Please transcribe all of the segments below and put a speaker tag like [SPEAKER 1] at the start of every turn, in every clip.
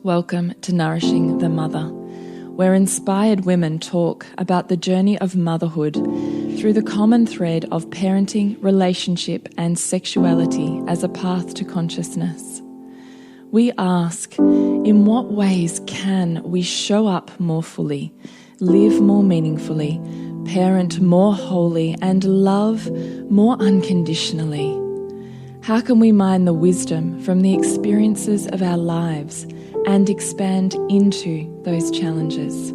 [SPEAKER 1] welcome to Nourishing the Mother, where inspired women talk about the journey of motherhood through the common thread of parenting, relationship, and sexuality as a path to consciousness. We ask, in what ways can we show up more fully, live more meaningfully, parent more wholly, and love more unconditionally? How can we mine the wisdom from the experiences of our lives and expand into those challenges?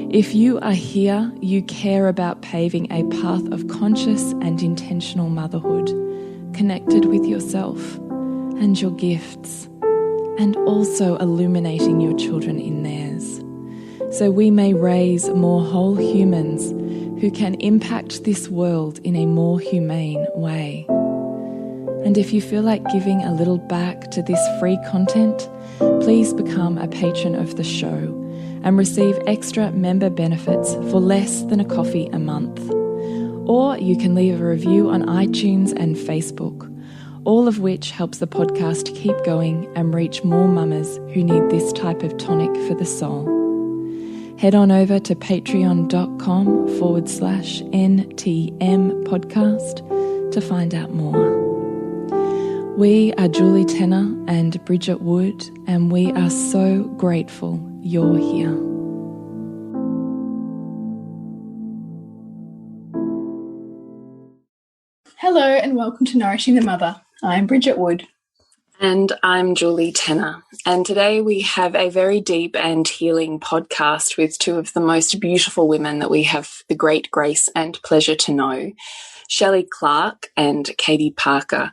[SPEAKER 1] If you are here, you care about paving a path of conscious and intentional motherhood, connected with yourself and your gifts, and also illuminating your children in theirs, so we may raise more whole humans who can impact this world in a more humane way. And if you feel like giving a little back to this free content, please become a patron of the show and receive extra member benefits for less than a coffee a month. Or you can leave a review on iTunes and Facebook, all of which helps the podcast keep going and reach more mamas who need this type of tonic for the soul. Head on over to patreon.com/NTM podcast to find out more. We are Julie Tenner and Bridget Wood, and we are so grateful you're here.
[SPEAKER 2] Hello and welcome to Nourishing the Mother. I'm Bridget Wood.
[SPEAKER 3] And I'm Julie Tenner. And today we have a very deep and healing podcast with two of the most beautiful women that we have the great grace and pleasure to know, Shelley Clarke and Katie Parker,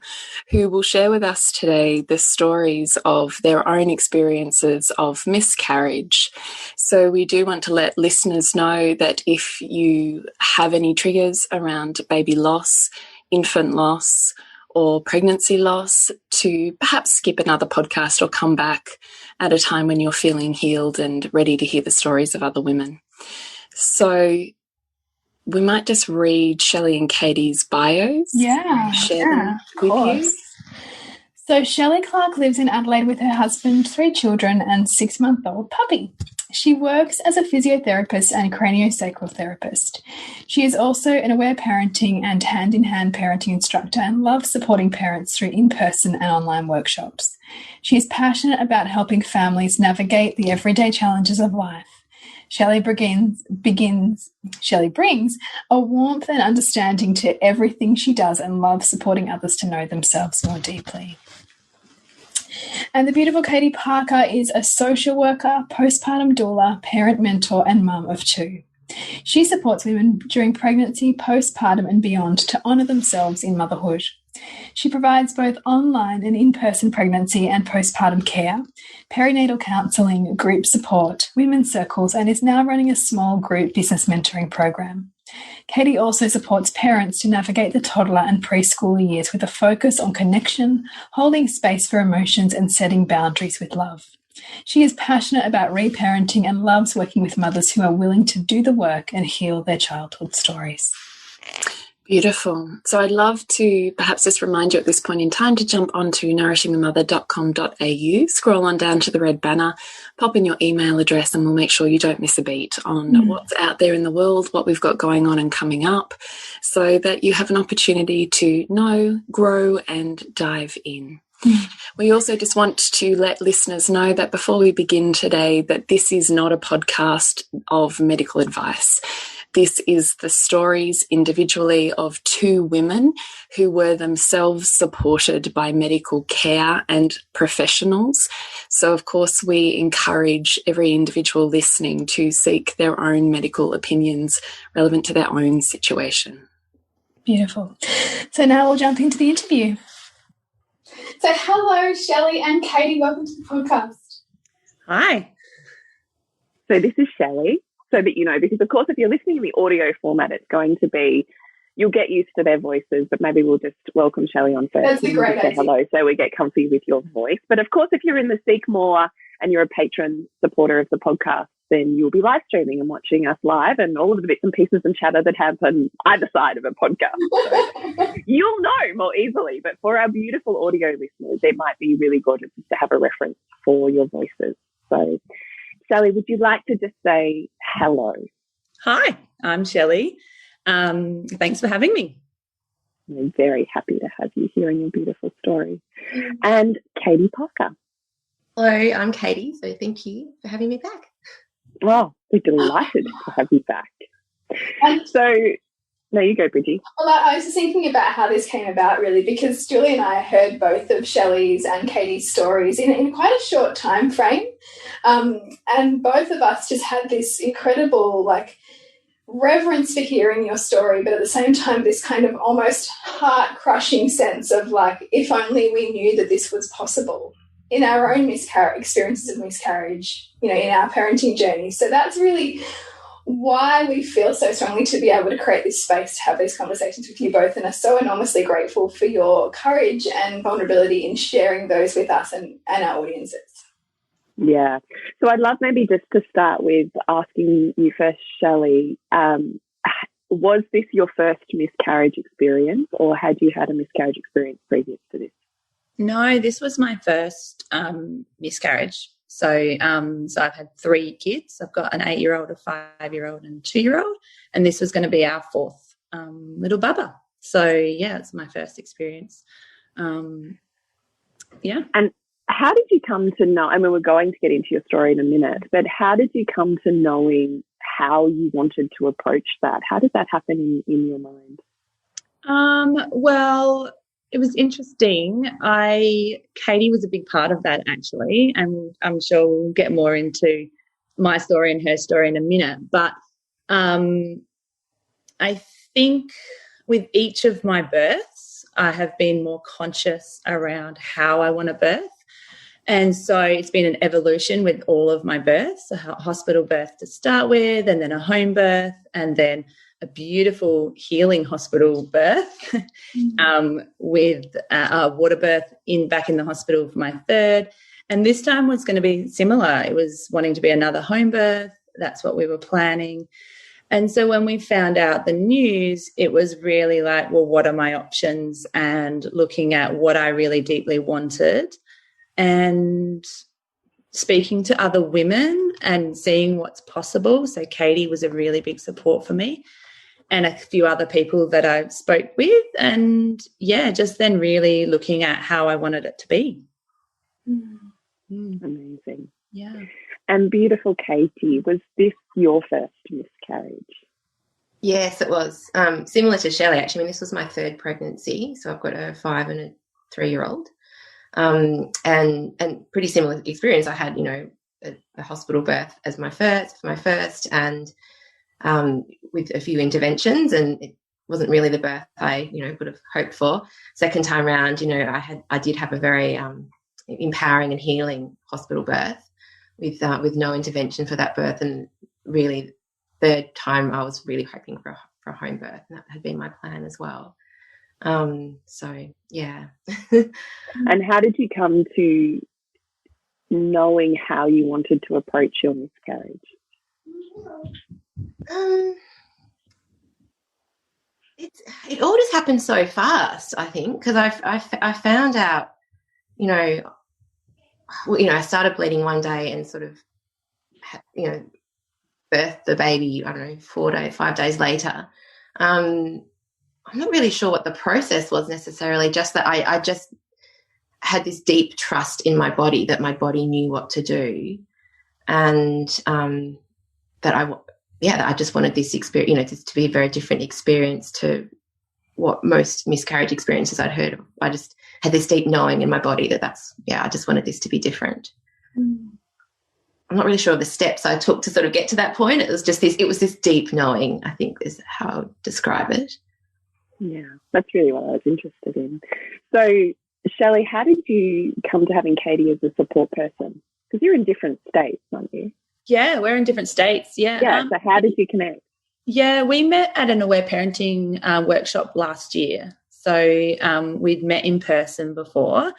[SPEAKER 3] who will share with us today the stories of their own experiences of miscarriage. So we do want to let listeners know that if you have any triggers around baby loss, infant loss, or pregnancy loss, to perhaps skip another podcast or come back at a time when you're feeling healed and ready to hear the stories of other women. So we might just read Shelley and Katie's bios. Share them with you.
[SPEAKER 2] So Shelley Clarke lives in Adelaide with her husband, 3 children, and 6-month-old puppy. She works as a physiotherapist and craniosacral therapist. She is also an aware parenting and hand-in-hand parenting instructor and loves supporting parents through in-person and online workshops. She is passionate about helping families navigate the everyday challenges of life. Shelley brings a warmth and understanding to everything she does and loves supporting others to know themselves more deeply. And the beautiful Katie Parker is a social worker, postpartum doula, parent mentor, and mum of 2. She supports women during pregnancy, postpartum, and beyond to honour themselves in motherhood. She provides both online and in-person pregnancy and postpartum care, perinatal counselling, group support, women's circles, and is now running a small group business mentoring program. Katie also supports parents to navigate the toddler and preschool years with a focus on connection, holding space for emotions, and setting boundaries with love. She is passionate about reparenting and loves working with mothers who are willing to do the work and heal their childhood stories.
[SPEAKER 3] Beautiful. So I'd love to perhaps just remind you at this point in time to jump onto nourishingthemother.com.au, scroll on down to the red banner, pop in your email address, and we'll make sure you don't miss a beat on what's out there in the world, what we've got going on and coming up, so that you have an opportunity to know, grow, and dive in. We also just want to let listeners know that before we begin today, that this is not a podcast of medical advice. This is the stories individually of 2 women who were themselves supported by medical care and professionals. So, of course, we encourage every individual listening to seek their own medical opinions relevant to their own situation.
[SPEAKER 2] Beautiful. So now we'll jump into the interview. So hello, Shelley and Katie. Welcome to the podcast.
[SPEAKER 4] Hi. So this is Shelley. So that you know, because of course if you're listening in the audio format, it's going to be, you'll get used to their voices, but maybe we'll just welcome Shelley on first.
[SPEAKER 2] That's a great idea.
[SPEAKER 4] Say hello so we get comfy with your voice. But of course, if you're in the Seek More and you're a patron supporter of the podcast, then you'll be live streaming and watching us live and all of the bits and pieces and chatter that happen either side of a podcast. So you'll know more easily. But for our beautiful audio listeners, it might be really gorgeous just to have a reference for your voices. So, Shelley, would you like to just say hello?
[SPEAKER 5] Hi, I'm Shelley. Thanks for having me.
[SPEAKER 4] I'm very happy to have you hearing your beautiful story. And Katie Parker.
[SPEAKER 6] Hello, I'm Katie, so thank you for having me back.
[SPEAKER 4] Well, we're delighted to have you back. So, no, you go, Bridgie.
[SPEAKER 2] Well, I was just thinking about how this came about, really, because Julie and I heard both of Shelley's and Katie's stories in quite a short time frame. And both of us just had this incredible, reverence for hearing your story, but at the same time, this kind of almost heart-crushing sense of, if only we knew that this was possible in our own experiences of miscarriage, in our parenting journey. So that's really why we feel so strongly to be able to create this space to have these conversations with you both, and are so enormously grateful for your courage and vulnerability in sharing those with us and our audiences.
[SPEAKER 4] Yeah. So I'd love maybe just to start with asking you first, Shelley, was this your first miscarriage experience, or had you had a miscarriage experience previous to this?
[SPEAKER 5] No, this was my first miscarriage. So I've had 3 kids. I've got an 8-year-old, a 5-year-old and a 2-year-old, and this was going to be our 4th little bubba. So, yeah, it's my first experience. Yeah.
[SPEAKER 4] And how did you come to know, we're going to get into your story in a minute, but how did you come to knowing how you wanted to approach that? How did that happen in your mind?
[SPEAKER 5] Well, it was interesting. Katie was a big part of that, actually, and I'm sure we'll get more into my story and her story in a minute. But I think with each of my births, I have been more conscious around how I want to birth. And so it's been an evolution with all of my births, a hospital birth to start with, and then a home birth, and then a beautiful healing hospital birth with a water birth back in the hospital for my 3rd. And this time was going to be similar. It was wanting to be another home birth. That's what we were planning. And so when we found out the news, it was really like, well, what are my options? And looking at what I really deeply wanted and speaking to other women and seeing what's possible. So Katie was a really big support for me, and a few other people that I spoke with, and, yeah, just then really looking at how I wanted it to be.
[SPEAKER 4] Amazing.
[SPEAKER 5] Yeah.
[SPEAKER 4] And beautiful Katie, was this your first miscarriage?
[SPEAKER 6] Yes, it was. Similar to Shelley, actually. This was my 3rd pregnancy, so I've got a 5 and a 3-year-old. And pretty similar experience. I had, a hospital birth as my first, and with a few interventions, and it wasn't really the birth I, would have hoped for. Second time round, I did have a very empowering and healing hospital birth with no intervention for that birth, and really 3rd time I was really hoping for a home birth, and that had been my plan as well. So yeah.
[SPEAKER 4] And how did you come to knowing how you wanted to approach your miscarriage?
[SPEAKER 6] It all just happened so fast, I think, because I found out, I started bleeding one day and sort of, birthed the baby, 5 days later. I'm not really sure what the process was necessarily, just that I just had this deep trust in my body, that my body knew what to do, and that I just wanted this experience, to be a very different experience to what most miscarriage experiences I'd heard of. I just had this deep knowing in my body that I just wanted this to be different. I'm not really sure of the steps I took to sort of get to that point. It was this deep knowing, I think, is how I would describe it.
[SPEAKER 4] Yeah, that's really what I was interested in. So, Shelley, how did you come to having Katie as a support person? Because you're in different states, aren't you?
[SPEAKER 5] Yeah, we're in different states, yeah.
[SPEAKER 4] Yeah, so how did you connect?
[SPEAKER 5] Yeah, we met at an Aware Parenting workshop last year. So we'd met in person before,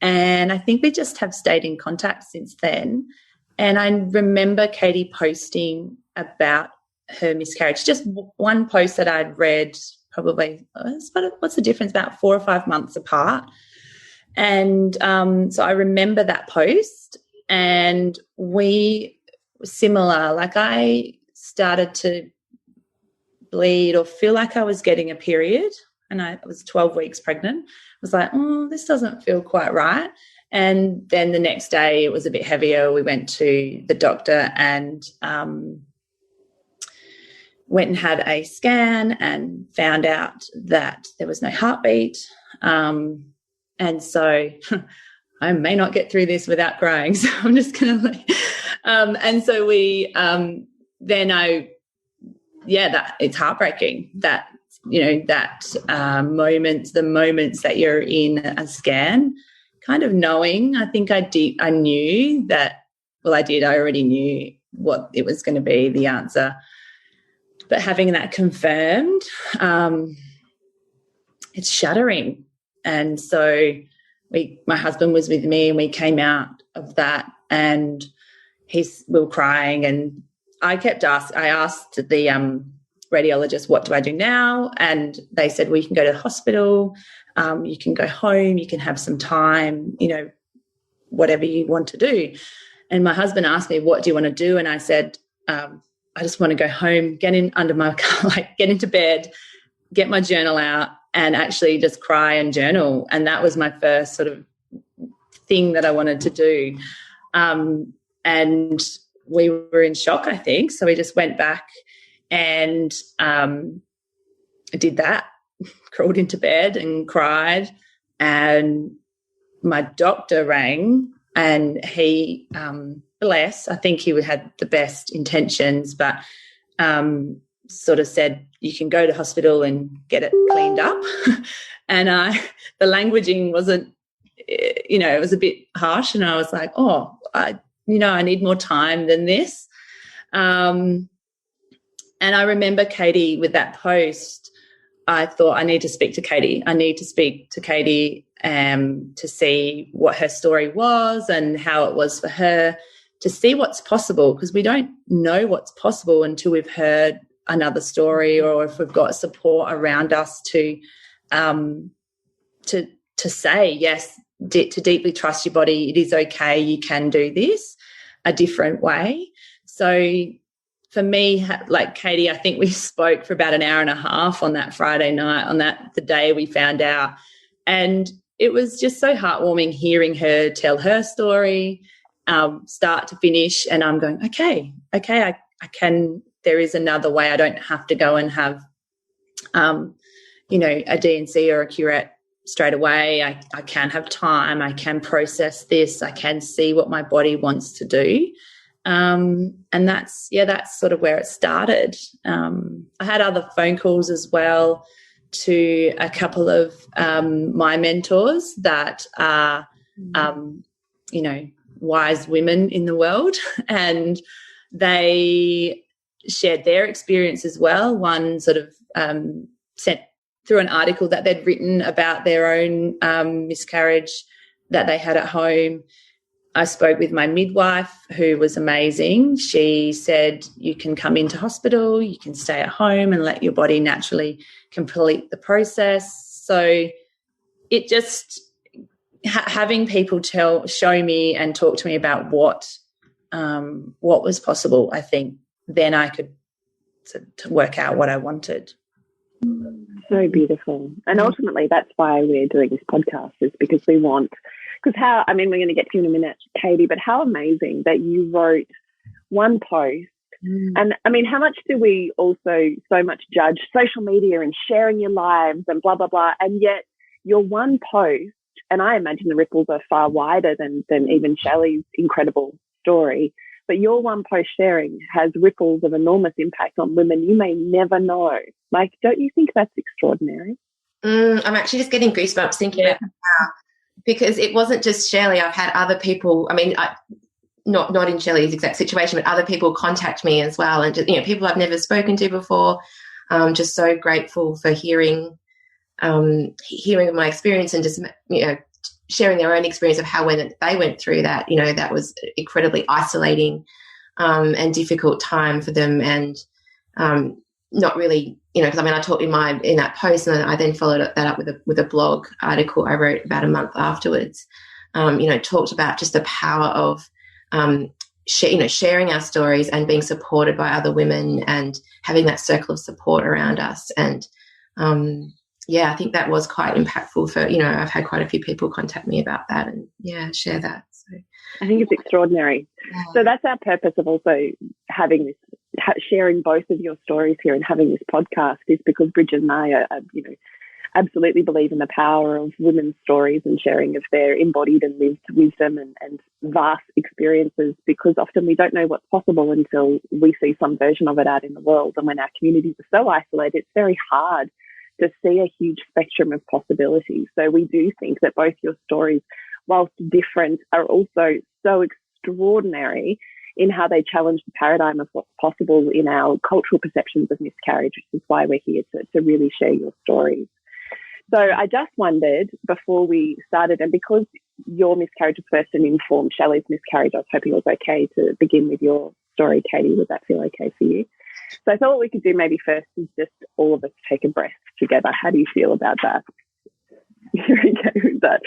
[SPEAKER 5] and I think we just have stayed in contact since then. And I remember Katie posting about her miscarriage, just one post that I'd read probably, what's the difference, about 4 or 5 months apart. And so I remember that post, and we were similar. Like, I started to bleed or feel like I was getting a period, and I was 12 weeks pregnant. I was like, oh, this doesn't feel quite right. And then the next day it was a bit heavier. We went to the doctor and went and had a scan and found out that there was no heartbeat. And so I may not get through this without crying, so I'm just going to and so we it's heartbreaking that, you know, that the moments that you're in a scan, kind of knowing, I already knew what it was going to be, the answer. But having that confirmed, it's shattering. And so my husband was with me, and we came out of that, and we were crying, and I asked the radiologist, what do I do now? And they said, well, you can go to the hospital, you can go home, you can have some time, you know, whatever you want to do. And my husband asked me, what do you want to do? And I said, I just want to go home, get into bed, get my journal out, and actually just cry and journal. And that was my first sort of thing that I wanted to do. And we were in shock, I think. So we just went back and did that, crawled into bed and cried. And my doctor rang, and he, bless, I think he had the best intentions, but sort of said, you can go to hospital and get it cleaned up. And the languaging wasn't, you know, it was a bit harsh, and I was like, I need more time than this. And I remember Katie, with that post, I thought, I need to speak to Katie. To see what her story was and how it was for her, to see what's possible, because we don't know what's possible until we've heard another story, or if we've got support around us to say, yes, to deeply trust your body. It is okay. You can do this a different way. So for me, like Katie, I think we spoke for about an hour and a half on that Friday night, the day we found out. And it was just so heartwarming hearing her tell her story, start to finish. And I'm going, okay, I can, there is another way. I don't have to go and have, a D&C or a curette straight away. I can have time. I can process this. I can see what my body wants to do. And that's sort of where it started. I had other phone calls as well to a couple of my mentors that are, wise women in the world, and they shared their experience as well. One sort of sent through an article that they'd written about their own miscarriage that they had at home. I spoke with my midwife, who was amazing. She said, you can come into hospital, you can stay at home and let your body naturally complete the process. So it just, having people show me and talk to me about what was possible, I think then I could to work out what I wanted.
[SPEAKER 4] So beautiful. And ultimately that's why we're doing this podcast, is because we want, we're going to get to you in a minute, Katie, but how amazing that you wrote one post. And how much do we also so much judge social media and sharing your lives and blah, blah, blah. And yet your one post, and I imagine the ripples are far wider than even Shelley's incredible story, but your one post sharing has ripples of enormous impact on women you may never know. Like, don't you think that's extraordinary?
[SPEAKER 6] I'm actually just getting goosebumps thinking about how, because it wasn't just Shelley. I've had other people, not in Shelley's exact situation, but other people contact me as well. And just, people I've never spoken to before. Just so grateful for hearing my experience and just, sharing their own experience of how when they went through that, that was incredibly isolating and difficult time for them. And not really, because I talked in that post, and I then followed that up with a blog article I wrote about a month afterwards. Talked about just the power of sharing our stories and being supported by other women and having that circle of support around us. And I think that was quite impactful for, I've had quite a few people contact me about that and share that. So
[SPEAKER 4] I think it's extraordinary. Yeah. So that's our purpose of also having this, sharing both of your stories here and having this podcast, is because Bridget and I are absolutely believe in the power of women's stories and sharing of their embodied and lived wisdom and vast experiences, because often we don't know what's possible until we see some version of it out in the world. And when our communities are so isolated, it's very hard to see a huge spectrum of possibilities. So we do think that both your stories, whilst different, are also so extraordinary in how they challenge the paradigm of what's possible in our cultural perceptions of miscarriage, which is why we're here to really share your stories. So I just wondered, before we started, and because your miscarriage was first and informed Shelley's miscarriage, I was hoping it was okay to begin with your story, Katie. Would that feel okay for you? So I thought what we could do maybe first is just all of us take a breath together. How do you feel about that? You're okay with that?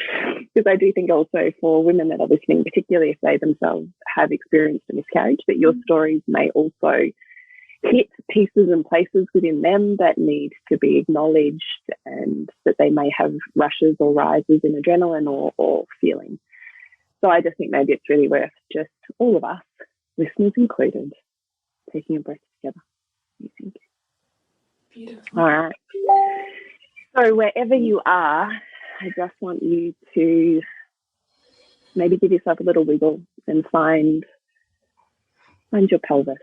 [SPEAKER 4] Because I do think also for women that are listening, particularly if they themselves have experienced a miscarriage, that your stories may also hit pieces and places within them that need to be acknowledged, and that they may have rushes or rises in adrenaline or feeling. So I just think maybe it's really worth just all of us, listeners included, taking a breath together. What do you think? Beautiful. All right. So wherever you are, I just want you to maybe give yourself a little wiggle and find your pelvis.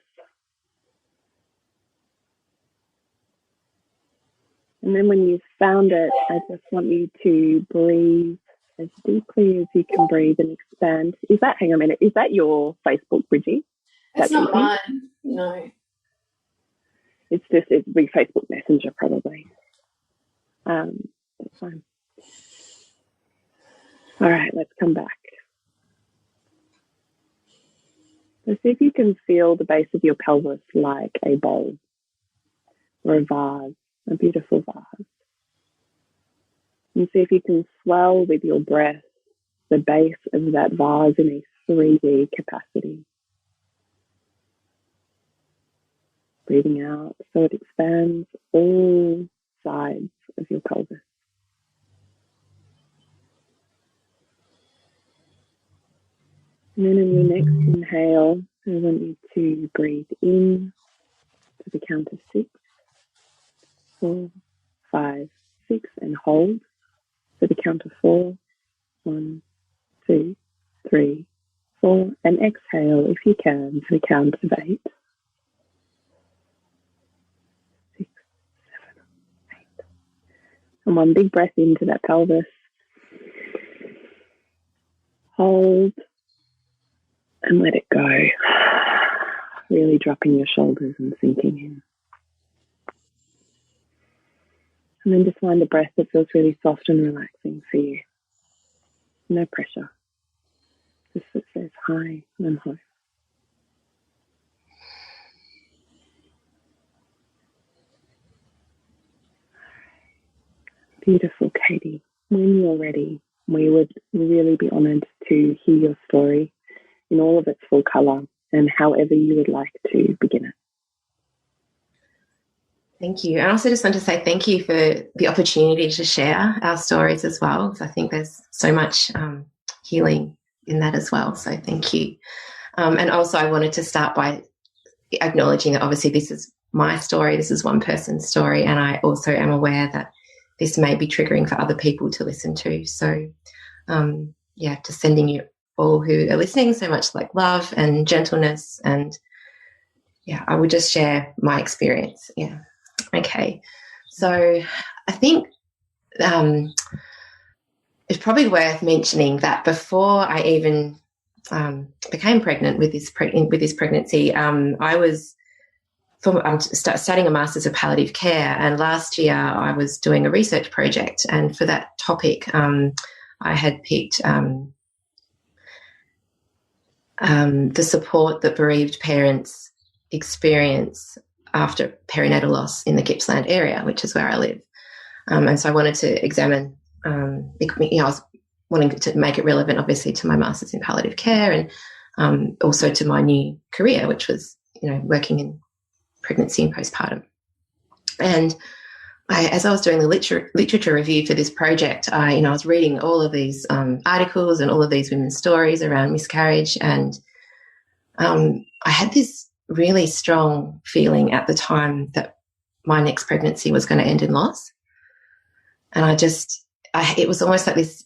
[SPEAKER 4] And then when you've found it, I just want you to breathe as deeply as you can breathe and expand. Hang on a minute, is that your Facebook, Bridgie?
[SPEAKER 2] It's not mine, no.
[SPEAKER 4] It's be Facebook Messenger probably. That's fine. All right, let's come back. So see if you can feel the base of your pelvis like a bowl or a vase, a beautiful vase. And see if you can swell with your breath the base of that vase in a 3D capacity. Breathing out so it expands all sides of your pelvis. And then in your next inhale, I want you to breathe in to the count of 6, 4, 5, 6, and hold to the count of 4. 1, 2, 3, 4, and exhale if you can to the count of 8. 6, 7, 8. And one big breath into that pelvis. Hold and let it go. Really dropping your shoulders and sinking in. And then just find a breath that feels really soft and relaxing for you. No pressure. Just that says hi and home. Beautiful, Katie. When you're ready, we would really be honoured to hear your story in all of its full colour and however you would like to begin it.
[SPEAKER 6] Thank you. I also just want to say thank you for the opportunity to share our stories as well, because I think there's so much healing in that as well. So thank you. And also I wanted to start by acknowledging that obviously this is my story, this is one person's story, and I also am aware that this may be triggering for other people to listen to. So, just sending you all who are listening so much love and gentleness, and I would just share my experience. Yeah. Okay. So I think it's probably worth mentioning that before I even became pregnant with this pregnancy, I was studying a Master's of Palliative Care, and last year I was doing a research project, and for that topic I had picked the support that bereaved parents experience after perinatal loss in the Gippsland area, which is where I live. And so I wanted to examine, I was wanting to make it relevant, obviously, to my Master's in Palliative Care, and also to my new career, which was, you know, working in pregnancy and postpartum. And as I was doing the literature review for this project, I was reading all of these articles and all of these women's stories around miscarriage, and I had this really strong feeling at the time that my next pregnancy was going to end in loss. And it was almost like this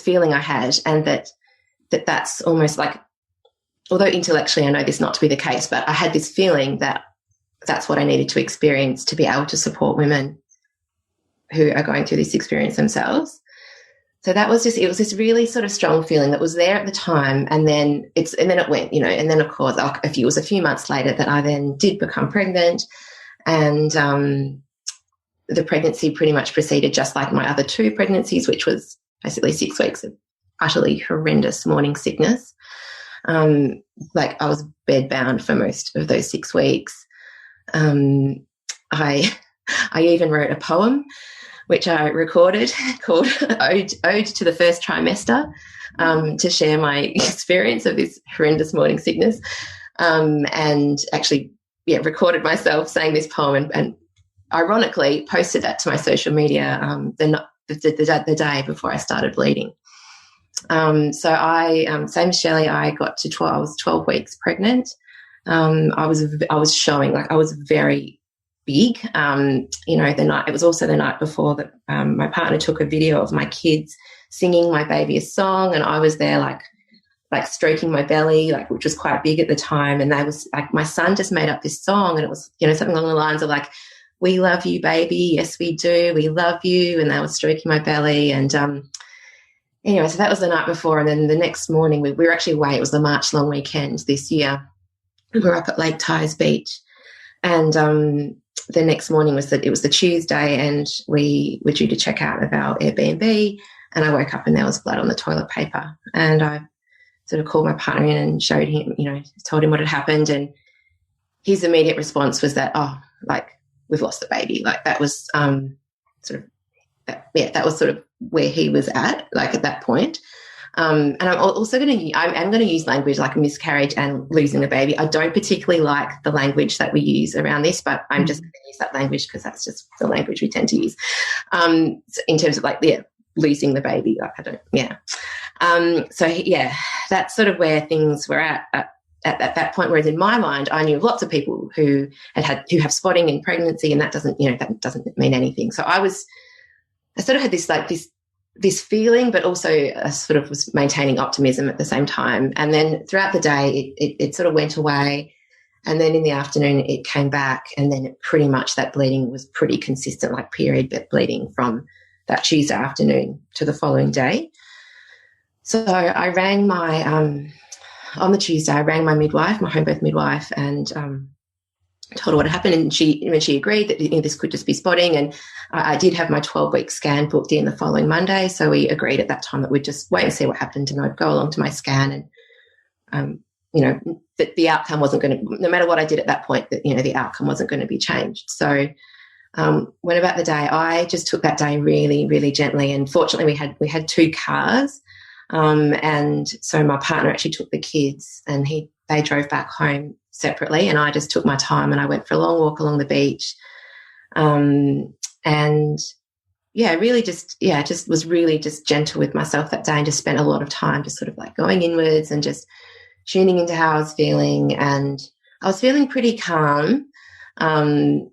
[SPEAKER 6] feeling I had, and that's almost like, although intellectually I know this not to be the case, but I had this feeling that that's what I needed to experience to be able to support women who are going through this experience themselves. So it was this really sort of strong feeling that was there at the time, and then it went, you know, and then of course it was a few months later that I then did become pregnant, and the pregnancy pretty much proceeded just like my other 2 pregnancies, which was basically 6 weeks of utterly horrendous morning sickness. Like I was bedbound for most of those 6 weeks. I even wrote a poem which I recorded called Ode to the First Trimester, to share my experience of this horrendous morning sickness, and actually recorded myself saying this poem, and ironically posted that to my social media the day before I started bleeding. So I, same as Shelley, I was 12 weeks pregnant. I was showing, like, I was very big. It was also the night before that my partner took a video of my kids singing my baby a song, and I was there like stroking my belly, like, which was quite big at the time. And they was like, my son just made up this song, and it was, you know, something along the lines of like, "We love you, baby. Yes, we do. We love you." And they were stroking my belly. And anyway, so that was the night before. And then the next morning, we were actually away. It was the March long weekend this year. We were up at Lake Tyers Beach, and the next morning it was the Tuesday, and we were due to check out of our Airbnb, and I woke up and there was blood on the toilet paper, and I sort of called my partner in and showed him, you know, told him what had happened, and his immediate response was that, "Oh, like, we've lost the baby." Like, that was that was sort of where he was at, like, at that point. And I'm also going to use language like miscarriage and losing the baby. I don't particularly like the language that we use around this, but I'm just going to use that language because that's just the language we tend to use in terms of, like, losing the baby. Like, I don't, that's sort of where things were at that point. Whereas in my mind, I knew of lots of people who have spotting in pregnancy, and that doesn't mean anything. So I sort of had this feeling, but also I sort of was maintaining optimism at the same time. And then throughout the day, it sort of went away. And then in the afternoon, it came back. And then pretty much that bleeding was pretty consistent, like period bleeding from that Tuesday afternoon to the following day. So I rang on the Tuesday, I rang my midwife, my home birth midwife, and told her what had happened, and she agreed that, you know, this could just be spotting. And I did have my 12-week scan booked in the following Monday, so we agreed at that time that we'd just wait and see what happened, and I'd go along to my scan, and that the outcome wasn't going to, no matter what I did at that point, that, you know, the outcome wasn't going to be changed. So when about the day, I just took that day really, really gently, and fortunately we had 2 cars, and so my partner actually took the kids, and they drove back home separately, and I just took my time and I went for a long walk along the beach, and really just was really just gentle with myself that day, and just spent a lot of time just sort of like going inwards and just tuning into how I was feeling. And I was feeling pretty calm. There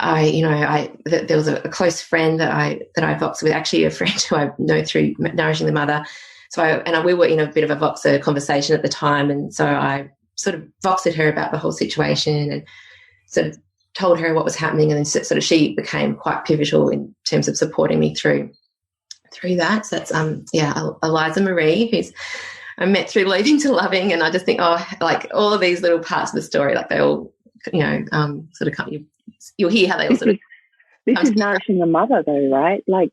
[SPEAKER 6] was a close friend that I voxed with, actually a friend who I know through Nourishing the Mother. So we were in a bit of a voxer conversation at the time, and so I sort of voxed her about the whole situation and sort of told her what was happening, and then sort of she became quite pivotal in terms of supporting me through that. So that's Eliza Marie, who's I met through Leaving to Loving, and I just think, like, all of these little parts of the story, like, they all, sort of come. You'll hear how they all sort of.
[SPEAKER 4] This is Nourishing the Mother, though, right? Like,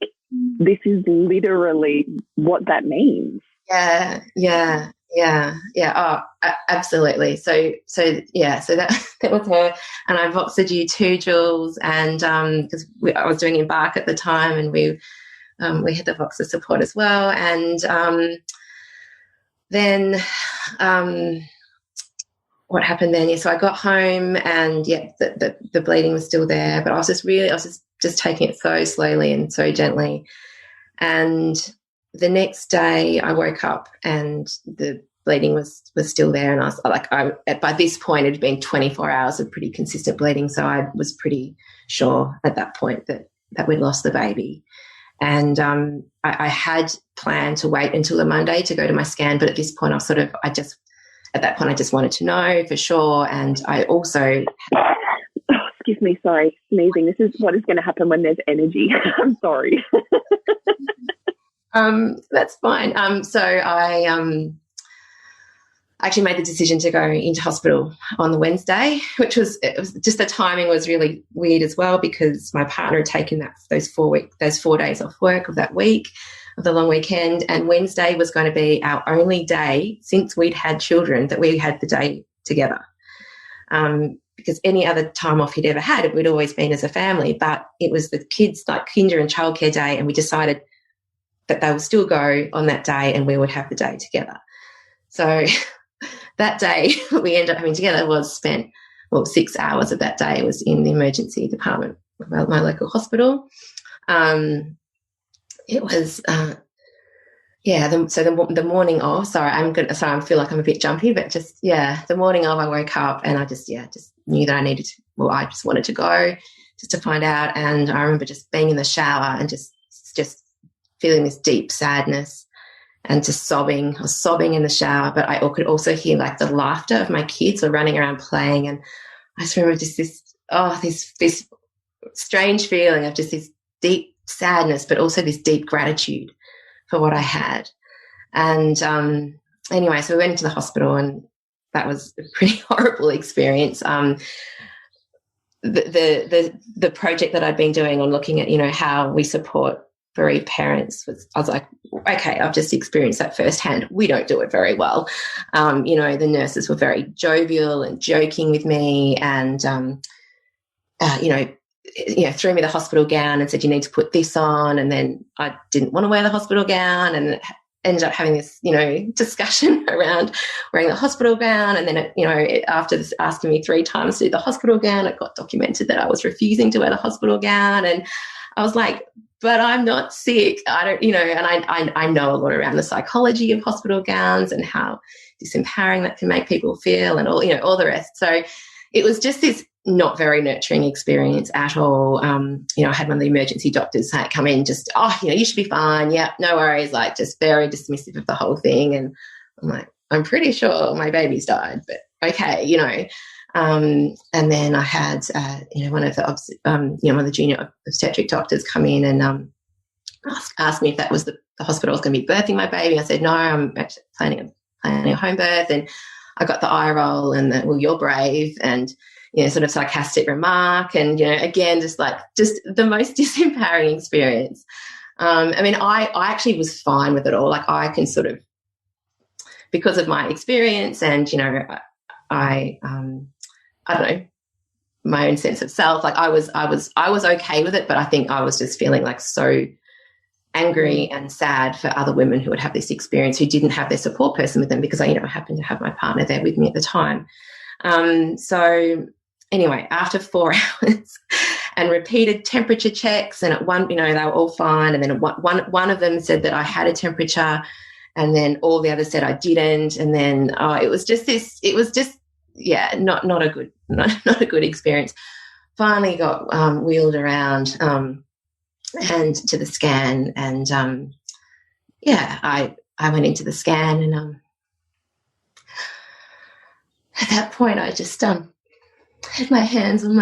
[SPEAKER 4] this is literally what that means.
[SPEAKER 6] Yeah. Oh, absolutely. So that was her, and I voxed you too, Jules, and because I was doing Embark at the time, and we had the voxer support as well, and then what happened then? Yeah, so I got home and the bleeding was still there, but I was just taking it so slowly and so gently. And the next day I woke up and the bleeding was still there, and I was like, by this point it had been 24 hours of pretty consistent bleeding, so I was pretty sure at that point that we'd lost the baby. And I had planned to wait until the Monday to go to my scan, but at this point I just wanted to know for sure. And I also
[SPEAKER 4] excuse me, sorry, sneezing. This is what is going to happen when there's energy. I'm sorry.
[SPEAKER 6] That's fine. So I actually made the decision to go into hospital on the Wednesday, which was just the timing was really weird as well, because my partner had taken those 4 days off work of that week, of the long weekend, and Wednesday was going to be our only day since we'd had children that we had the day together. Because any other time off he'd ever had, it would always been as a family, but it was the kids, like kinder and childcare day, and we decided that they would still go on that day and we would have the day together. So that day we ended up having together was spent, 6 hours of that day was in the emergency department of my local hospital. It was, the morning of, I feel like I'm a bit jumpy, but the morning of I woke up and I just knew that I just wanted to go just to find out. And I remember just being in the shower and just feeling this deep sadness and just sobbing. I was sobbing in the shower, but I could also hear like the laughter of my kids were running around playing. And I just remember just this strange feeling of just this deep sadness, but also this deep gratitude for what I had. And anyway, so we went into the hospital, and that was a pretty horrible experience. The project that I'd been doing on looking at, how we support bereaved parents I was like, okay, I've just experienced that firsthand. We don't do it very well. The nurses were very jovial and joking with me, and threw me the hospital gown and said, you need to put this on. And then I didn't want to wear the hospital gown, and ended up having this, discussion around wearing the hospital gown. And then, after this asking me 3 times to do the hospital gown, it got documented that I was refusing to wear the hospital gown. And I was like, but I'm not sick. I don't, and I know a lot around the psychology of hospital gowns and how disempowering that can make people feel, and all the rest. So it was just this not very nurturing experience at all. I had one of the emergency doctors come in, just, you should be fine. Yeah, no worries. Like, just very dismissive of the whole thing. And I'm like, I'm pretty sure my baby's died, but okay, and then I had, one of the junior obstetric doctors come in and asked me if that was the hospital I was going to be birthing my baby. I said, no, I'm actually planning a home birth. And I got the eye roll and well, you're brave, and sort of sarcastic remark, and again, just the most disempowering experience. I actually was fine with it all. Like, I can sort of, because of my experience and I don't know, my own sense of self. Like, I was okay with it, but I think I was just feeling like so angry and sad for other women who would have this experience, who didn't have their support person with them, because I happened to have my partner there with me at the time. So anyway, after 4 hours and repeated temperature checks, and at one, they were all fine. And then one of them said that I had a temperature, and then all the others said I didn't. And then it was just not a good experience. Finally got wheeled around and to the scan, and I went into the scan, and at that point I just had my hands over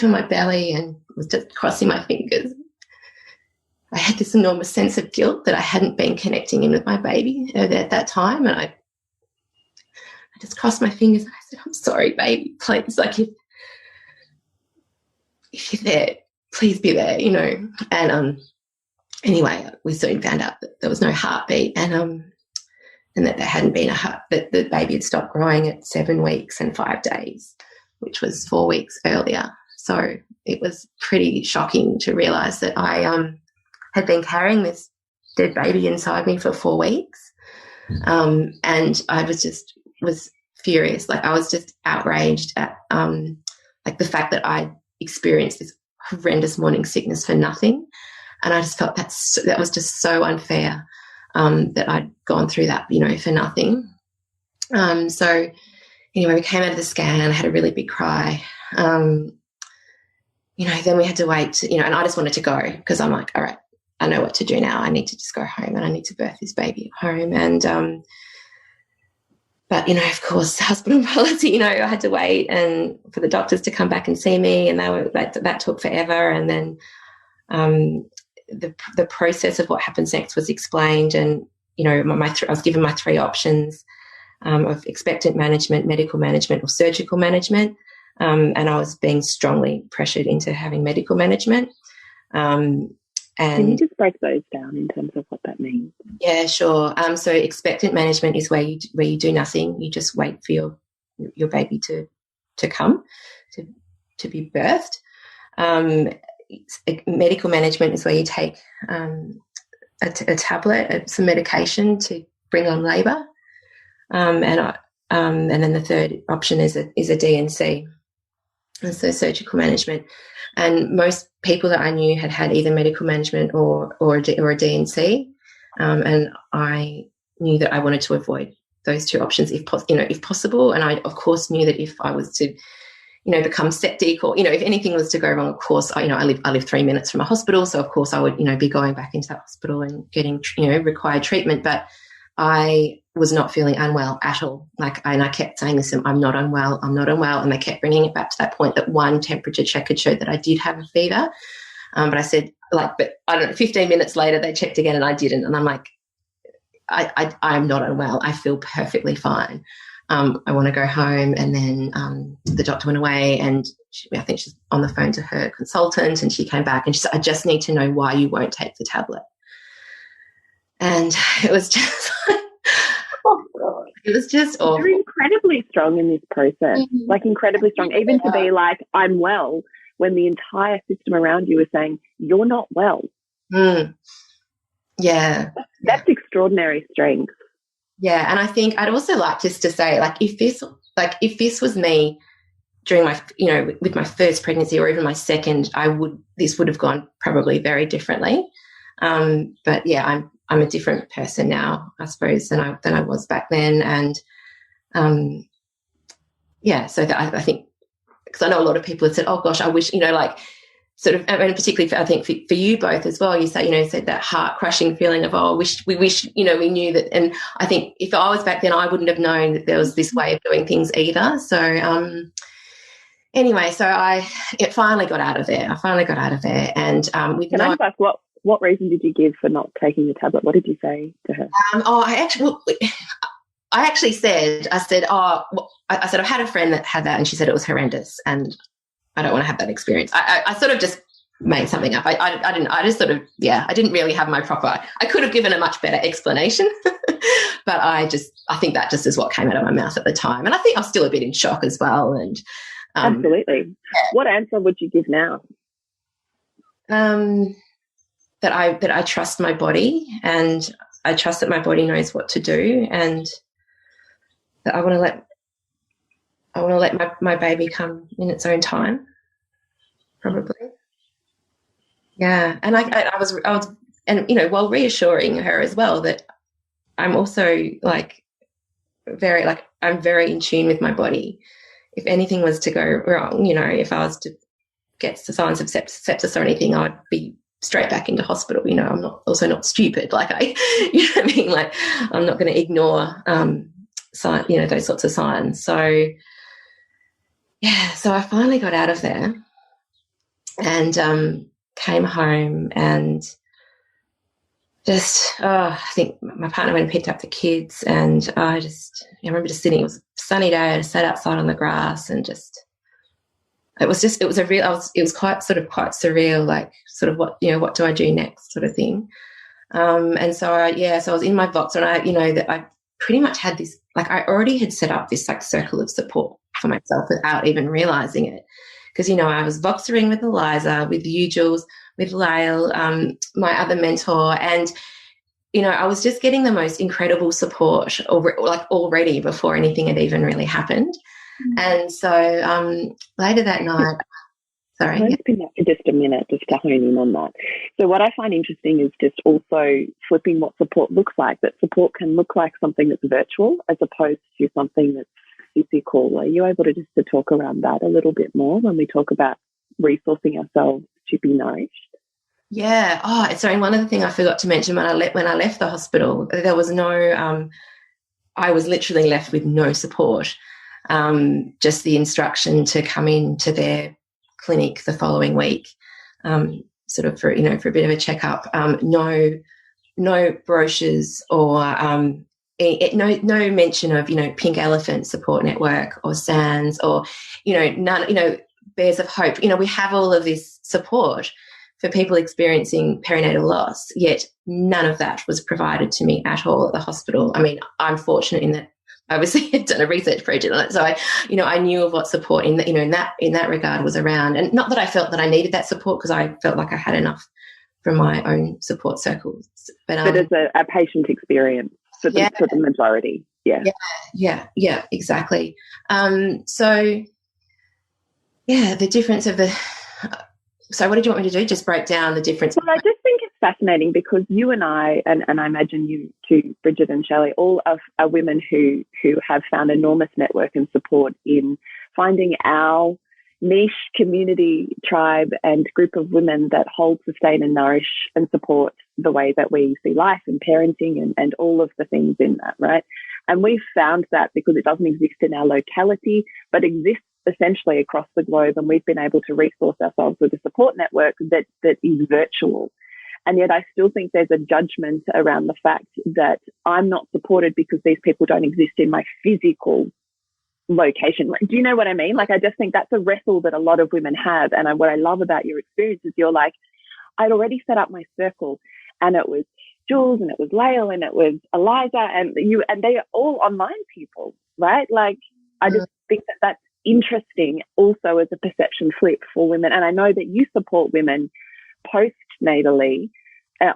[SPEAKER 6] my belly and was just crossing my fingers. I had this enormous sense of guilt that I hadn't been connecting in with my baby at that time, and I just crossed my fingers and I said, I'm sorry, baby, please, like, if you're there, please be there, And anyway, we soon found out that there was no heartbeat, and that there hadn't been that the baby had stopped growing at 7 weeks and 5 days, which was 4 weeks earlier. So it was pretty shocking to realise that I had been carrying this dead baby inside me for 4 weeks. And I was furious. Like, I was just outraged at like the fact that I experienced this horrendous morning sickness for nothing. And I just felt that was just so unfair, that I'd gone through that, for nothing. So anyway, we came out of the scan. I had a really big cry. Then we had to wait, and I just wanted to go, because I'm like, all right, I know what to do now. I need to just go home, and I need to birth this baby at home. And but, of course, hospital policy, I had to wait and for the doctors to come back and see me, and that took forever. And then the process of what happens next was explained, and, I was given my 3 options of expectant management, medical management, or surgical management. And I was being strongly pressured into having medical management.
[SPEAKER 4] Can you just break those down in terms of what that means?
[SPEAKER 6] Yeah, sure. So expectant management is where you do nothing. You just wait for your baby to come, to be birthed. Medical management is where you take a tablet, some medication to bring on labour. And then the third option is a DNC, and so surgical management. And most people that I knew had either medical management or a DNC, and I knew that I wanted to avoid those 2 options if possible. And I, of course, knew that if I was to, become septic, or if anything was to go wrong, of course, I live 3 minutes from a hospital, so of course I would be going back into that hospital and getting required treatment. But I was not feeling unwell at all. And I kept saying this, I'm not unwell. And they kept bringing it back to that point that one temperature check had showed that I did have a fever. But I said, but I don't know, 15 minutes later, they checked again and I didn't. And I'm like, I'm not unwell. I feel perfectly fine. I want to go home. And then the doctor went away, and I think she's on the phone to her consultant, and she came back and she said, I just need to know why you won't take the tablet. And it was just it was just awful.
[SPEAKER 4] You're incredibly strong in this process, incredibly strong, even to be like, I'm well, when the entire system around you is saying, you're not well.
[SPEAKER 6] Yeah.
[SPEAKER 4] That's extraordinary strength.
[SPEAKER 6] Yeah, and I think I'd also like just to say, if this was me during my, with my first pregnancy or even my second, this would have gone probably very differently. But yeah, I'm a different person now, I suppose, than I was back then. And so that I think, because I know a lot of people have said, oh gosh, I wish, sort of, and particularly I think for you both as well, you say, said that heart crushing feeling of, oh, we wish, we knew that. And I think if I was back then, I wouldn't have known that there was this way of doing things either. So anyway, so it finally got out of there. And
[SPEAKER 4] Can I just ask, what reason did you give for not taking the tablet? What did you say to her?
[SPEAKER 6] I said, I've had a friend that had that, and she said it was horrendous, and I don't want to have that experience. I sort of just made something up. I didn't really have my proper, I could have given a much better explanation, but I think that just is what came out of my mouth at the time. And I think I was still a bit in shock as well. And
[SPEAKER 4] absolutely. Yeah. What answer would you give now?
[SPEAKER 6] That I trust my body, and I trust that my body knows what to do, and that I want to let my baby come in its own time, probably. Yeah, and I was, and while reassuring her as well that I'm also I'm very in tune with my body. If anything was to go wrong, if I was to get signs of sepsis or anything, I'd be straight back into hospital. I'm not stupid. I'm not going to ignore those sorts of signs. So yeah, so I finally got out of there and came home, and just I think my partner went and picked up the kids, and I remember just sitting. It was a sunny day. I sat outside on the grass, and it was quite surreal, sort of what do I do next sort of thing. And so I was in my Voxer, and that I pretty much had this, I already had set up this circle of support for myself without even realising it. Because, I was Voxering with Eliza, with you, Jules, with Lael, my other mentor, and I was just getting the most incredible support already before anything had even really happened. And so later that night, sorry.
[SPEAKER 4] Let's spin that for just a minute, just to hone in on that. So what I find interesting is just also flipping what support looks like, that support can look like something that's virtual as opposed to something that's physical. Are you able to just to talk around that a little bit more when we talk about resourcing ourselves to be nourished?
[SPEAKER 6] Yeah. Oh, sorry. One other thing I forgot to mention when I left the hospital, there was no. I was literally left with no support. Just the instruction to come into their clinic the following week, sort of for a bit of a checkup. No brochures or no mention of Pink Elephant Support Network or SANS or none. Bears of Hope. We have all of this support for people experiencing perinatal loss, yet none of that was provided to me at all at the hospital. I mean, I'm fortunate in that I obviously had done a research project on it, so I knew of what support in that regard was around, and not that I felt that I needed that support because I felt like I had enough from my own support circles. But
[SPEAKER 4] as a patient experience for the majority,
[SPEAKER 6] yeah, exactly. So the difference of the. So what did you want me to do? Just break down the difference?
[SPEAKER 4] Well, I just think it's fascinating because you and I, and I imagine you too, Bridget and Shelley, all are women who have found enormous network and support in finding our niche community, tribe and group of women that hold, sustain and nourish and support the way that we see life and parenting and all of the things in that, right? And we've found that because it doesn't exist in our locality, but exists essentially across the globe, and we've been able to resource ourselves with a support network that is virtual. And yet I still think there's a judgment around the fact that I'm not supported because these people don't exist in my physical location. Do you know what I mean? Like, I just think that's a wrestle that a lot of women have. And what I love about your experience is you're like, I'd already set up my circle, and it was Jules and it was Lael and it was Eliza and they are all online people, right? Like, I just think that that's interesting also as a perception flip for women. And I know that you support women postnatally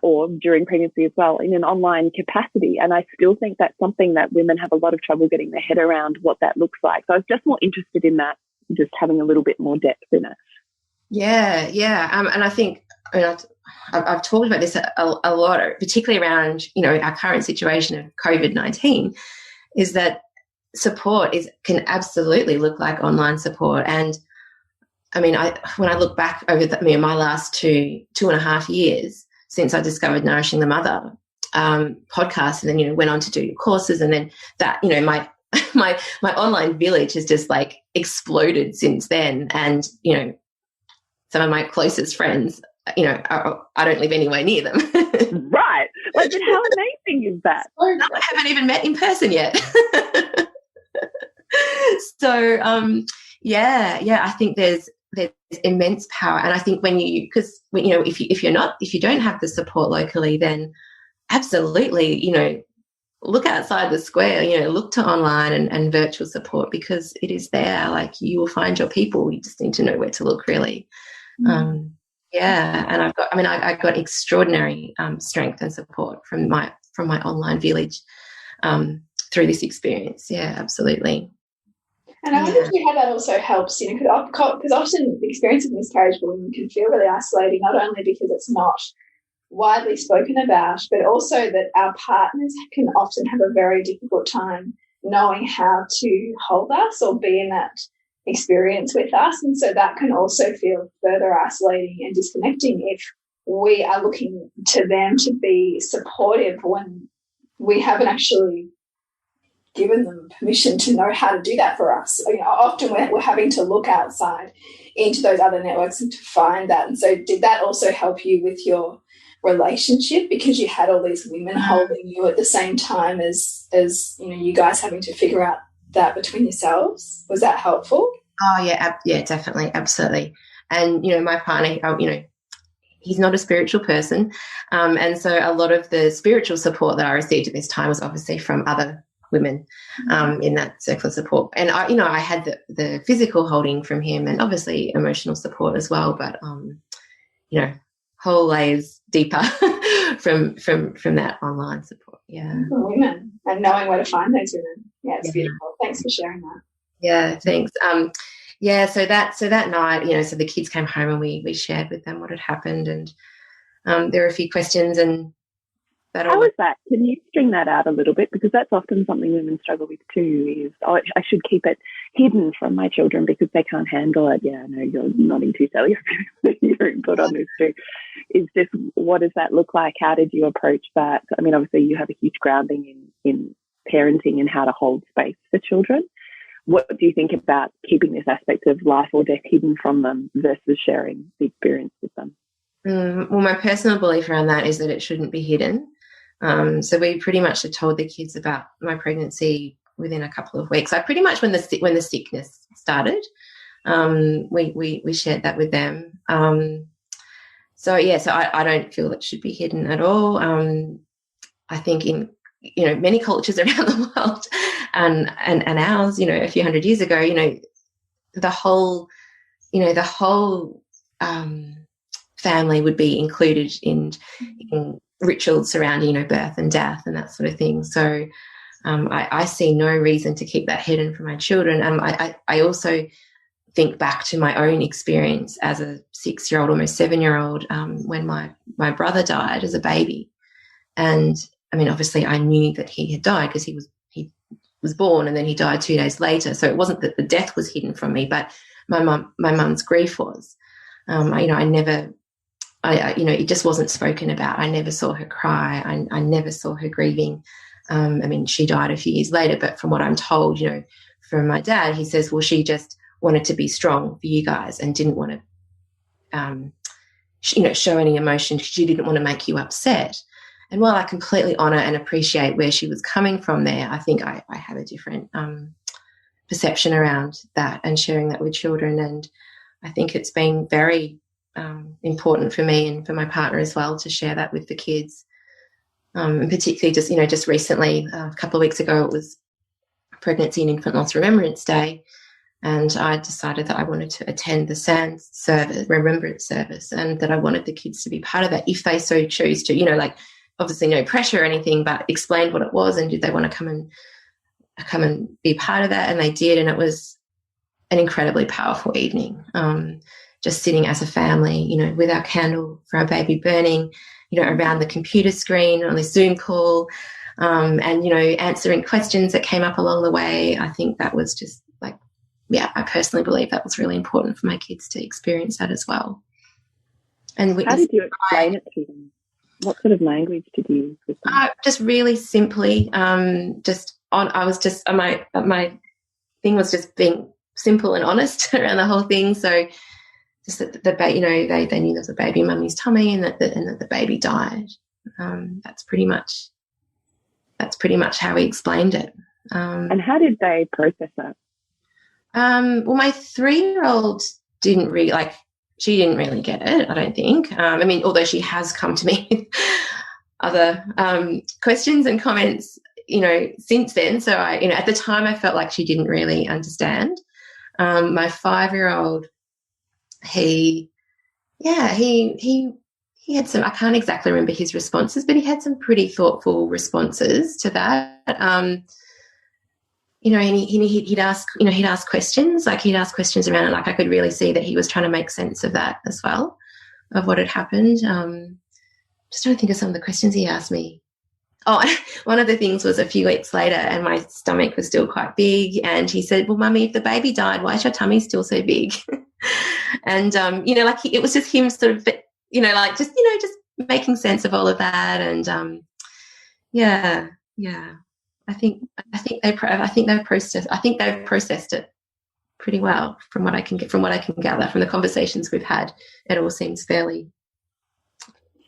[SPEAKER 4] or during pregnancy as well in an online capacity. And I still think that's something that women have a lot of trouble getting their head around what that looks like. So I was just more interested in that, just having a little bit more depth in it.
[SPEAKER 6] Yeah. And I think I've talked about this a lot, particularly around, our current situation of COVID-19, is that support can absolutely look like online support. And I mean, when I look back over my last 2.5 years since I discovered Nourishing the Mother podcast, and then went on to do courses, and then that my online village has just like exploded since then. And some of my closest friends, I don't live anywhere near them.
[SPEAKER 4] Right. Like, how amazing is that?
[SPEAKER 6] I haven't even met in person yet. So I think there's immense power, and I think if you don't have the support locally, then absolutely look outside the square, look to online and virtual support, because it is there. Like, you will find your people. You just need to know where to look, really. And I got extraordinary strength and support from my online village through this experience. Yeah, absolutely.
[SPEAKER 2] And I wonder how that also helps, because often the experience of miscarriage for women can feel really isolating, not only because it's not widely spoken about, but also that our partners can often have a very difficult time knowing how to hold us or be in that experience with us. And so that can also feel further isolating and disconnecting if we are looking to them to be supportive when we haven't actually given them permission to know how to do that for us. Often we're having to look outside into those other networks and to find that. And so did that also help you with your relationship, because you had all these women holding you at the same time as you guys having to figure out that between yourselves? Was that helpful?
[SPEAKER 6] Oh, yeah, definitely, absolutely. And, my partner, he's not a spiritual person. And so a lot of the spiritual support that I received at this time was obviously from other women in that circle of support. And I had the physical holding from him, and obviously emotional support as well, but whole layers deeper from that online support. Yeah.
[SPEAKER 2] For women and knowing where to find those women. Yeah, it's beautiful. Thanks for sharing that.
[SPEAKER 6] Yeah, thanks. So that night, so the kids came home and we shared with them what had happened, and there were a few questions, and that all.
[SPEAKER 4] How was that? Can you string that out a little bit? Because that's often something women struggle with too, is, I should keep it hidden from my children because they can't handle it. Yeah, no, you're nodding too, Sally. Your input on this too. Is just, what does that look like? How did you approach that? I mean, obviously you have a huge grounding in parenting and how to hold space for children. What do you think about keeping this aspect of life or death hidden from them versus sharing the experience with them?
[SPEAKER 6] Well, my personal belief around that is that it shouldn't be hidden. So we pretty much had told the kids about my pregnancy within a couple of weeks. Pretty much when the sickness started, we shared that with them. So I don't feel it should be hidden at all. I think in many cultures around the world and ours, a few hundred years ago, the whole family would be included in rituals surrounding, birth and death and that sort of thing. So I see no reason to keep that hidden from my children. I also think back to my own experience as a 6-year-old, almost 7-year-old, when my brother died as a baby. And I mean, obviously I knew that he had died because he was born and then he died 2 days later. So it wasn't that the death was hidden from me, but my mum's grief was. It just wasn't spoken about. I never saw her cry. I never saw her grieving. I mean, she died a few years later, but from what I'm told, from my dad, he says, well, she just wanted to be strong for you guys and didn't want to, show any emotion. She didn't want to make you upset. And while I completely honour and appreciate where she was coming from there, I think I have a different perception around that and sharing that with children. And I think it's been very important for me and for my partner as well to share that with the kids. And particularly just recently, a couple of weeks ago, it was Pregnancy and Infant Loss Remembrance Day, and I decided that I wanted to attend the SANS service, remembrance service, and that I wanted the kids to be part of that if they so choose to, obviously no pressure or anything, but explained what it was and did they want to come and be part of that, and they did, and it was an incredibly powerful evening. Just sitting as a family, with our candle for our baby burning, around the computer screen on this Zoom call, and, answering questions that came up along the way. I think that was just I personally believe that was really important for my kids to experience that as well. And
[SPEAKER 4] how did you explain it to them? What sort of language did you use with them?
[SPEAKER 6] Just really simply, my thing was just being simple and honest around the whole thing. So just that they knew there was a baby in mummy's tummy and that the baby died. That's pretty much how we explained it.
[SPEAKER 4] And how did they process that?
[SPEAKER 6] Well, my 3-year-old didn't really she didn't really get it, I don't think. I mean, although she has come to me with other questions and comments, since then. So at the time I felt like she didn't really understand. My 5-year-old, he had some, I can't exactly remember his responses, but he had some pretty thoughtful responses to that. And he'd ask questions, he'd ask questions around it. I could really see that he was trying to make sense of that as well, of what had happened. Just trying to think of some of the questions he asked me. Oh, one of the things was a few weeks later and my stomach was still quite big, and he said, well, Mummy, if the baby died, why is your tummy still so big? And, it was just him sort of, just making sense of all of that. And, I think they've processed it pretty well from what I can gather from the conversations we've had. It all seems fairly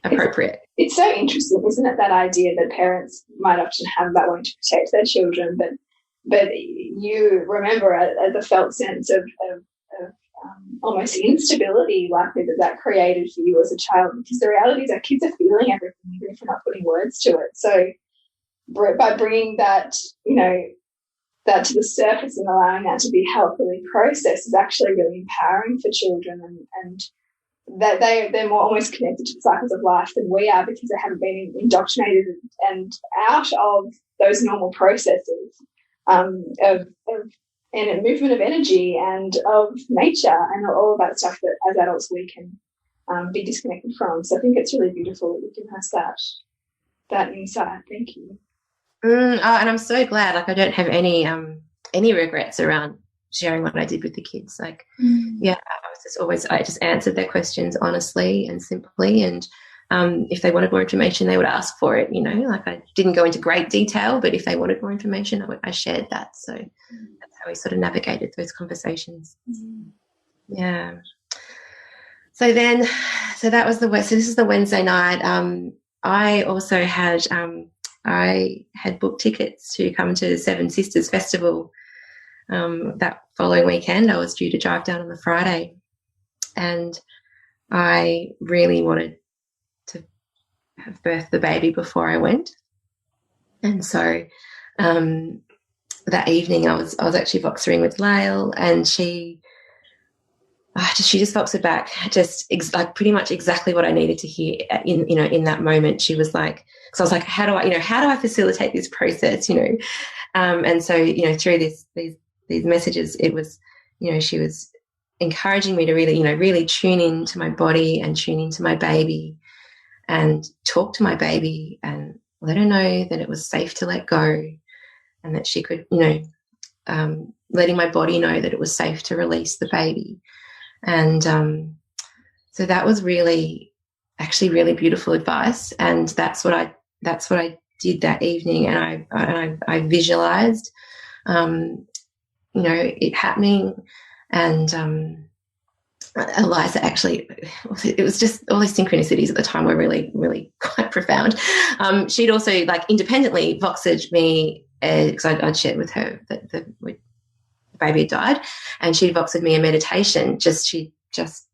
[SPEAKER 6] appropriate.
[SPEAKER 2] It's so interesting, isn't it, that idea that parents might often have about wanting to protect their children, but you remember the felt sense of almost instability likely that created for you as a child, because the reality is our kids are feeling everything even if we're not putting words to it. So by bringing that, that to the surface and allowing that to be healthily processed is actually really empowering for children, and that they're more almost connected to the cycles of life than we are, because they haven't been indoctrinated and out of those normal processes of and a movement of energy and of nature and all of that stuff that as adults we can be disconnected from. So I think it's really beautiful that you've given us that insight. Thank you.
[SPEAKER 6] And I'm so glad. Like, I don't have any regrets around sharing what I did with the kids. Like, yeah, I just answered their questions honestly and simply, and if they wanted more information, they would ask for it. You know, like, I didn't go into great detail, but if they wanted more information, I shared that. So that's how we sort of navigated those conversations. Yeah. So that was so this is the Wednesday night. I also had I had booked tickets to come to Seven Sisters Festival that following weekend. I was due to drive down on the Friday, and I really wanted to have birthed the baby before I went. And so that evening I was actually voxering with Lael, and she just voxed back like pretty much exactly what I needed to hear in that moment. She was like, because I was like, how do I facilitate this process, and so, through these messages, it was, she was encouraging me to really tune into my body and tune into my baby and talk to my baby and let her know that it was safe to let go, and that she could, letting my body know that it was safe to release the baby. And so that was actually really beautiful advice, and that's what I did that evening. And I visualized, it happening, and Eliza actually, it was just all these synchronicities at the time were really, really quite profound. She'd also, like, independently voxed me, because I'd shared with her that the baby had died, and she voxed me a meditation. She just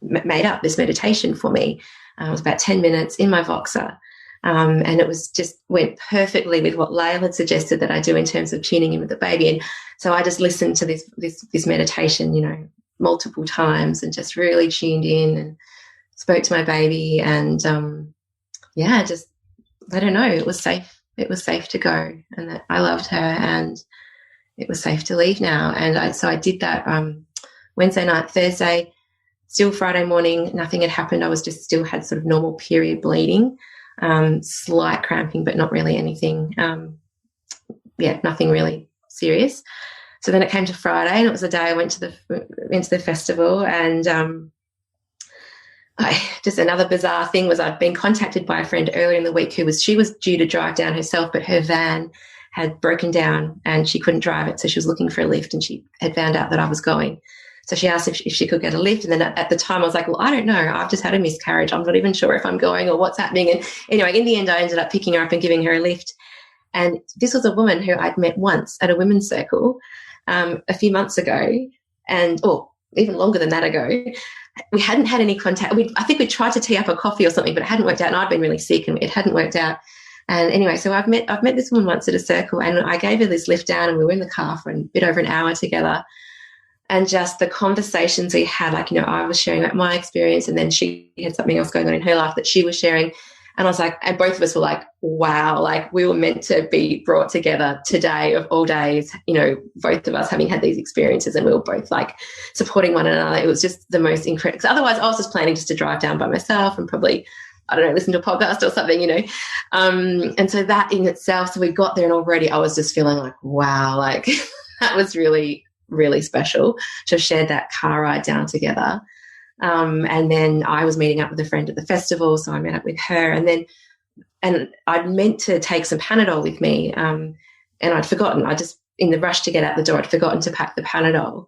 [SPEAKER 6] made up this meditation for me. It was about 10 minutes in my voxer, and it was just went perfectly with what Lael had suggested that I do in terms of tuning in with the baby. And so I just listened to this meditation, multiple times, and just really tuned in and spoke to my baby. And just let her know it was safe. It was safe to go, and that I loved her, and it was safe to leave now. And so I did that Wednesday night. Thursday, still Friday morning, nothing had happened. I was just still had sort of normal period bleeding, slight cramping, but not really anything. Nothing really serious. So then it came to Friday, and it was the day I went to the festival. And just another bizarre thing was I'd been contacted by a friend earlier in the week she was due to drive down herself, but her van had broken down and she couldn't drive it, so she was looking for a lift, and she had found out that I was going. So she asked if she could get a lift, and then at the time I was like, well, I don't know. I've just had a miscarriage. I'm not even sure if I'm going or what's happening. And anyway, in the end, I ended up picking her up and giving her a lift. And this was a woman who I'd met once at a women's circle a few months ago, or even longer than that ago. We hadn't had any contact. I think we tried to tee up a coffee or something, but it hadn't worked out, and I'd been really sick and it hadn't worked out. And anyway, so I've met this woman once at a circle, and I gave her this lift down, and we were in the car for a bit over an hour together. And just the conversations we had, like, I was sharing about my experience, and then she had something else going on in her life that she was sharing. And I was like, and both of us were like, wow, like, we were meant to be brought together today of all days, both of us having had these experiences, and we were both like supporting one another. It was just the most incredible. Because otherwise I was just planning just to drive down by myself and probably, I don't know, listen to a podcast or something, and so that in itself, so we got there, and already I was just feeling like, wow, like that was really, really special to have shared that car ride down together. And then I was meeting up with a friend at the festival, so I met up with her, and I'd meant to take some Panadol with me, and I'd forgotten. I just, in the rush to get out the door, I'd forgotten to pack the Panadol.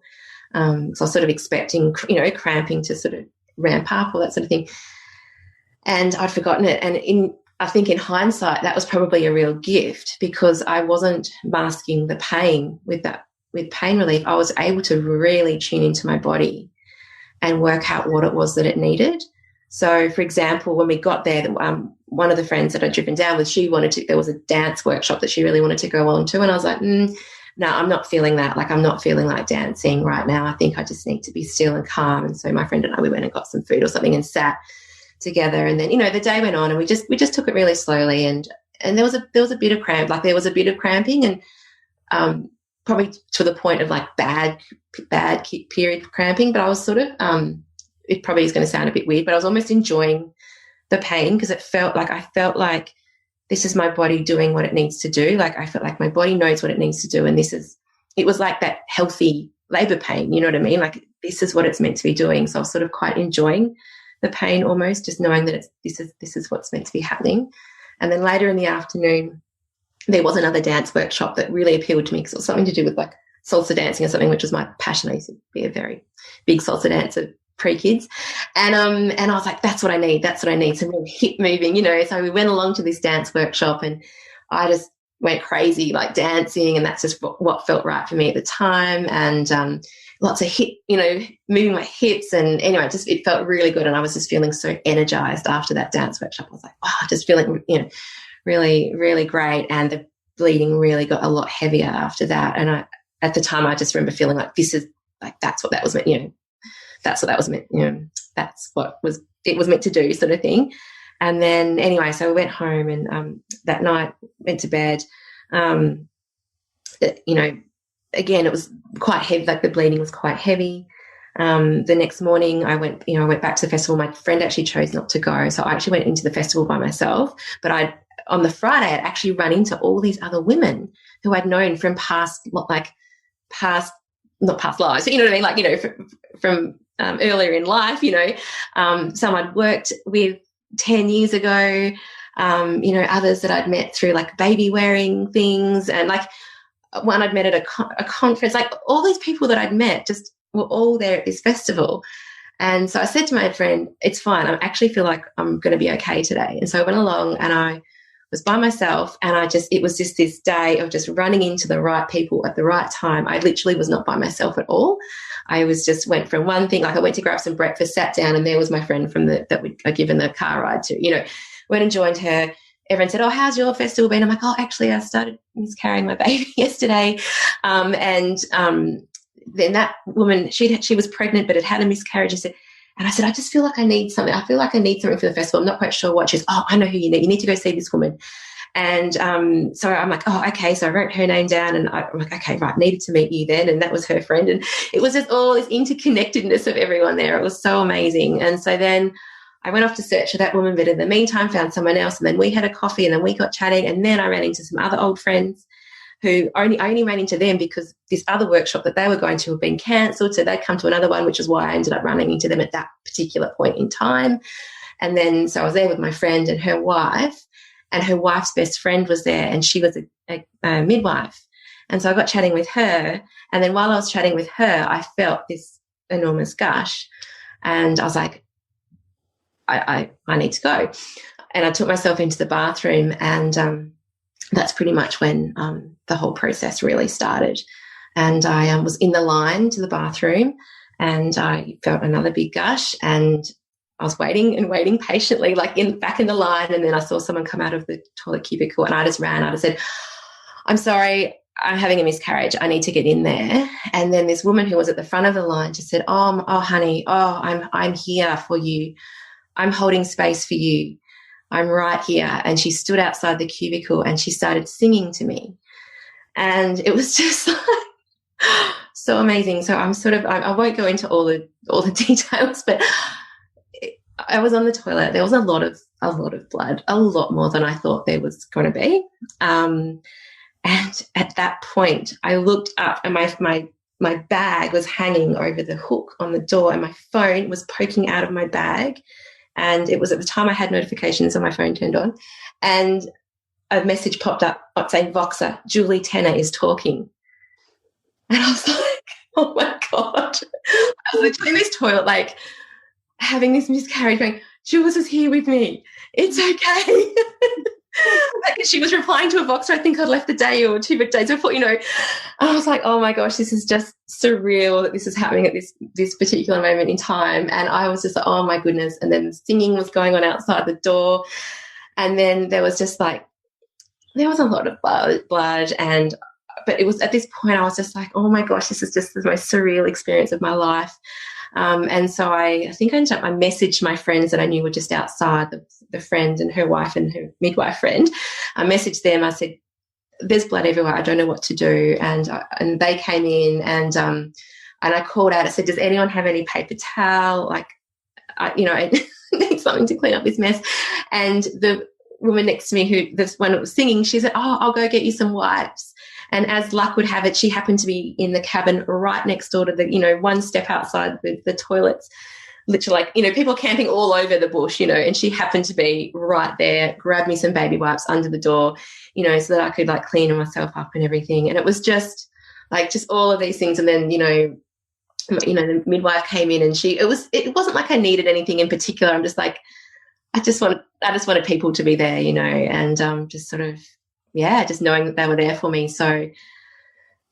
[SPEAKER 6] So I was sort of expecting, cramping to sort of ramp up, all that sort of thing. And I'd forgotten it. And I think in hindsight, that was probably a real gift, because I wasn't masking the pain with pain relief. I was able to really tune into my body and work out what it was that it needed. So, for example, when we got there, one of the friends that I'd driven down with, there was a dance workshop that she really wanted to go on to. And I was like, no, I'm not feeling that. Like, I'm not feeling like dancing right now. I think I just need to be still and calm. And so my friend and I, we went and got some food or something and sat together. And then, you know, the day went on and we just took it really slowly. And there was a bit of cramp, like there was a bit of cramping, and probably to the point of like bad period cramping. But I was sort of, it probably is going to sound a bit weird, but I was almost enjoying the pain, because I felt like this is my body doing what it needs to do. Like, I felt like my body knows what it needs to do. And it was like that healthy labor pain, you know what I mean? Like, this is what it's meant to be doing. So I was sort of quite enjoying the pain, almost just knowing that this is what's meant to be happening. And then later in the afternoon, there was another dance workshop that really appealed to me, because it was something to do with like salsa dancing or something, which was my passion. I used to be a very big salsa dancer pre-kids. And I was like, that's what I need, some real hip moving, you know. So we went along to this dance workshop and I just went crazy, like dancing, and that's just what felt right for me at the time. And lots of hip, you know, moving my hips, and anyway, it felt really good. And I was just feeling so energized after that dance workshop. I was like, oh, just feeling, you know, really, really great. And the bleeding really got a lot heavier after that. And at the time, I just remember feeling like, this is like, that's what that was meant, you know, that's what that was meant, you know, that's what it was meant to do, sort of thing. And then anyway, so we went home, and that night went to bed. You know, again, it was quite heavy, like the bleeding was quite heavy. The next morning I went back to the festival. My friend actually chose not to go, so I actually went into the festival by myself. But on the Friday, I'd actually run into all these other women who I'd known from not past lives, you know what I mean? Like, you know, from earlier in life, you know, some I'd worked with 10 years ago, you know, others that I'd met through like baby wearing things, and like one I'd met at a conference. Like, all these people that I'd met just were all there at this festival. And so I said to my friend, it's fine, I actually feel like I'm going to be okay today. And so I went along and I was by myself, and it was just this day of just running into the right people at the right time. I literally was not by myself at all. I went from one thing, like I went to grab some breakfast, sat down, and there was my friend that I'd given the car ride to, you know, went and joined her. Everyone said, oh, how's your festival been? I'm like, oh, actually, I started miscarrying my baby yesterday. Then that woman, she was pregnant but had a miscarriage. And I said, I just feel like I need something. I feel like I need something for the festival. I'm not quite sure what. She says, oh, I know who you need. You need to go see this woman. And so I'm like, oh, okay. So I wrote her name down, and I'm like, okay, right, needed to meet you then. And that was her friend. And it was just all this interconnectedness of everyone there. It was so amazing. And so then I went off to search for that woman, but in the meantime found someone else, and then we had a coffee, and then we got chatting, and then I ran into some other old friends who I only ran into them because this other workshop that they were going to had been cancelled, so they'd come to another one, which is why I ended up running into them at that particular point in time. And then so I was there with my friend and her wife's best friend was there, and she was a midwife. And so I got chatting with her, and then while I was chatting with her, I felt this enormous gush, and I was like, I need to go. And I took myself into the bathroom, and that's pretty much when the whole process really started. And I was in the line to the bathroom, and I felt another big gush, and I was waiting and waiting patiently, like back in the line. And then I saw someone come out of the toilet cubicle, and I just ran. I just said, I'm sorry, I'm having a miscarriage. I need to get in there. And then this woman who was at the front of the line just said, oh honey, I'm here for you. I'm holding space for you. I'm right here. And she stood outside the cubicle and she started singing to me. And it was just like so amazing. So I won't go into all the details, but I was on the toilet. There was a lot of blood, a lot more than I thought there was going to be. And at that point, I looked up, and my bag was hanging over the hook on the door, and my phone was poking out of my bag. And it was at the time I had notifications on my phone turned on, and a message popped up saying, Voxer, Julie Tenner is talking. And I was like, oh my God. I was literally in this toilet, like having this miscarriage, going, Jules is here with me. It's okay. Like, she was replying to a Voxer, I think I'd left the day or 2 days before, you know. And I was like, oh my gosh, this is just surreal that this is happening at this particular moment in time. And I was just like, oh my goodness. And then the singing was going on outside the door. And then there was just like, there was a lot of blood, and but it was at this point I was just like, oh my gosh, this is just the most surreal experience of my life. And so I think I messaged my friends that I knew were just outside, the friend and her wife and her midwife friend. I messaged them. I said, there's blood everywhere. I don't know what to do. And they came in and I called out. I said, does anyone have any paper towel? Like, I need something to clean up this mess. And the woman next to me, this one that was singing, she said, oh, I'll go get you some wipes. And as luck would have it, she happened to be in the cabin right next door to the, one step outside the toilets, literally like, people camping all over the bush, and she happened to be right there, grabbed me some baby wipes under the door, so that I could like clean myself up and everything. And it was just all of these things. And then, the midwife came in and it wasn't like I needed anything in particular. I'm just like, I just wanted people to be there, and just sort of, just knowing that they were there for me. So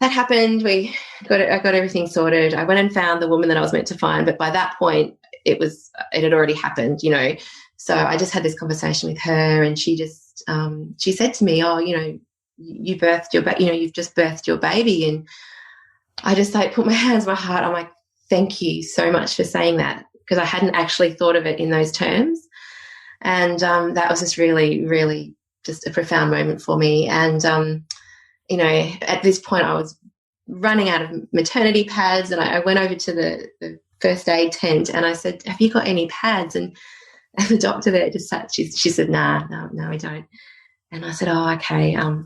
[SPEAKER 6] that happened. I got everything sorted. I went and found the woman that I was meant to find, but by that point it had already happened, So I just had this conversation with her, and she just she said to me, oh, you birthed you've just birthed your baby. And I just like put my hands on my heart. I'm like, thank you so much for saying that, because I hadn't actually thought of it in those terms. And that was just really, really just a profound moment for me. And, at this point I was running out of maternity pads, and I went over to the first aid tent and I said, have you got any pads? And the doctor there just sat, she said, no, we don't. And I said, oh, okay, I'm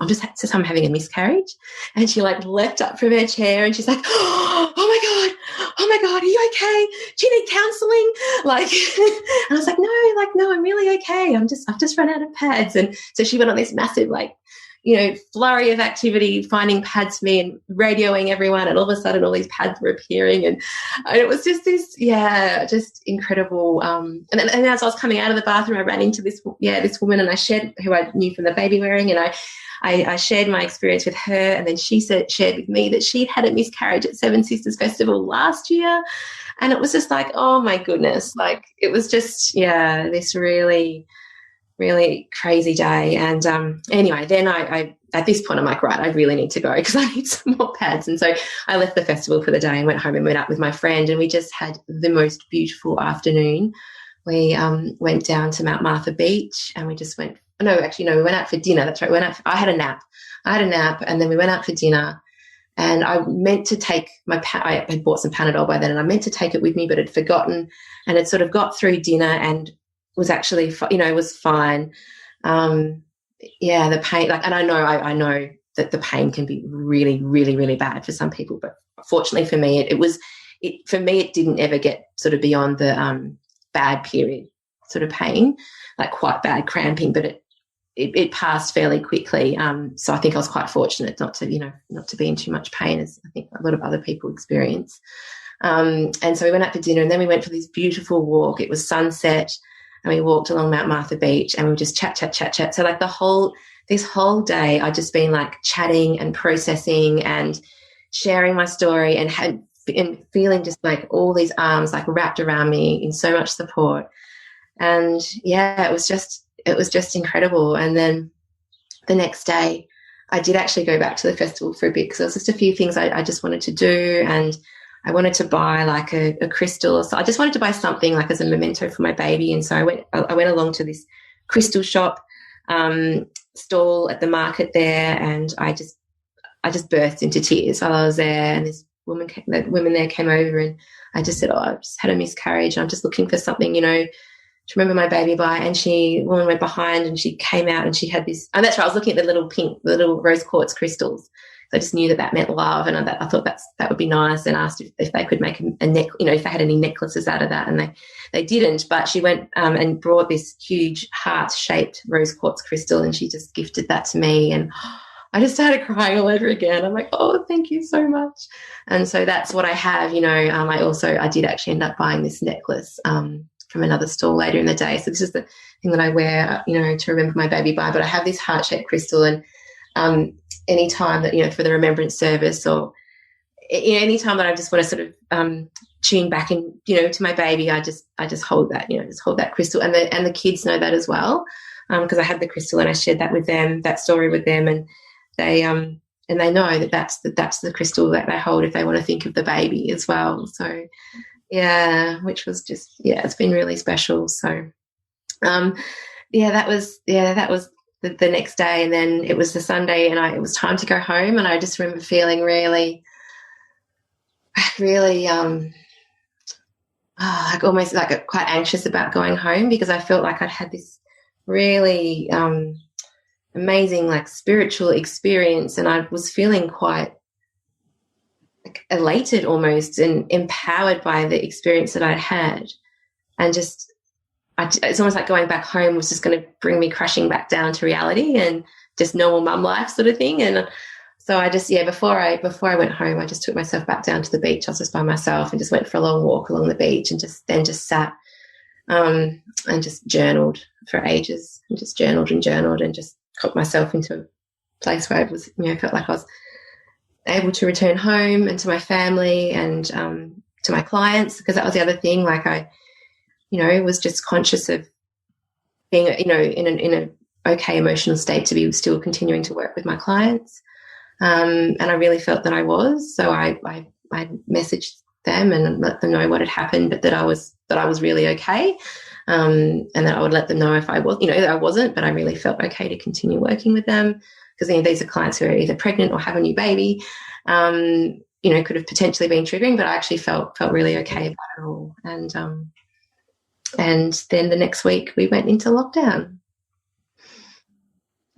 [SPEAKER 6] having a miscarriage. And she like leapt up from her chair and she's like, oh my God, are you okay? Do you need counselling? Like, and I was like, no, I'm really okay. I've just run out of pads. And so she went on this massive, flurry of activity, finding pads for me and radioing everyone. And all of a sudden all these pads were appearing. And it was just this, just incredible. And as I was coming out of the bathroom, I ran into this woman, and I shared, who I knew from the baby wearing, and I shared my experience with her, and then she shared with me that she'd had a miscarriage at Seven Sisters Festival last year. And it was just like, oh my goodness, like it was just, this really, really crazy day. And anyway, then I at this point I'm like, right, I really need to go because I need some more pads. And so I left the festival for the day and went home and met up with my friend, and we just had the most beautiful afternoon. We went down to Mount Martha Beach, and we just we went out for dinner. That's right. I had a nap, and then we went out for dinner. And I meant to take I had bought some Panadol by then, and I meant to take it with me, but had forgotten, and had sort of got through dinner and was actually, was fine. The pain, and I know that the pain can be really, really, really bad for some people, but fortunately for me, it didn't ever get sort of beyond the bad period sort of pain, like quite bad cramping, but it passed fairly quickly. So I think I was quite fortunate not to be in too much pain, as I think a lot of other people experience. And so we went out for dinner, and then we went for this beautiful walk. It was sunset, and we walked along Mount Martha Beach, and we would just chat. So like this whole day I'd just been like chatting and processing and sharing my story, and feeling just like all these arms like wrapped around me in so much support. And it was just incredible. And then the next day I did actually go back to the festival for a bit, because there was just a few things I just wanted to do, and I wanted to buy like a crystal. So I just wanted to buy something like as a memento for my baby. And so I went along to this crystal shop stall at the market there, and I just burst into tears while I was there. And this woman there came over, and I just said, I just had a miscarriage, and I'm just looking for something, to remember my baby by. And the woman went behind, and she came out, and she had this, and that's right, I was looking at the little rose quartz crystals. So I just knew that meant love, and I thought that would be nice, and asked if they could make a neck, if they had any necklaces out of that, and they didn't. But she went and brought this huge heart-shaped rose quartz crystal, and she just gifted that to me, and I just started crying all over again. I'm like, oh, thank you so much. And so that's what I have. I did actually end up buying this necklace from another stall later in the day. So this is the thing that I wear, to remember my baby by. But I have this heart-shaped crystal, and any time that, for the remembrance service, or any time that I just want to sort of tune back in, to my baby, I just hold that, just hold that crystal. And the kids know that as well, because I had the crystal and I shared that with them, that story with them, and they they know that that's the crystal that they hold if they want to think of the baby as well. So yeah, which was just, yeah, it's been really special. So that was the next day, and then it was the Sunday, and it was time to go home, and I just remember feeling really like almost like quite anxious about going home, because I felt like I'd had this really amazing like spiritual experience, and I was feeling quite like elated almost and empowered by the experience that I'd had, and just it's almost like going back home was just going to bring me crashing back down to reality and just normal mum life sort of thing. And so I just, before I went home, I just took myself back down to the beach. I was just by myself and just went for a long walk along the beach, and just sat and just journaled for ages, and just journaled and just got myself into a place where I was, felt like I was able to return home and to my family and to my clients, because that was the other thing. Like I, was just conscious of being, in an okay emotional state to be still continuing to work with my clients. And I really felt that I was. So I messaged them and let them know what had happened, but that I was really okay. And that I would let them know if I was, that I wasn't, but I really felt okay to continue working with them, because these are clients who are either pregnant or have a new baby, could have potentially been triggering, but I actually felt really okay about it all. And then the next week we went into lockdown.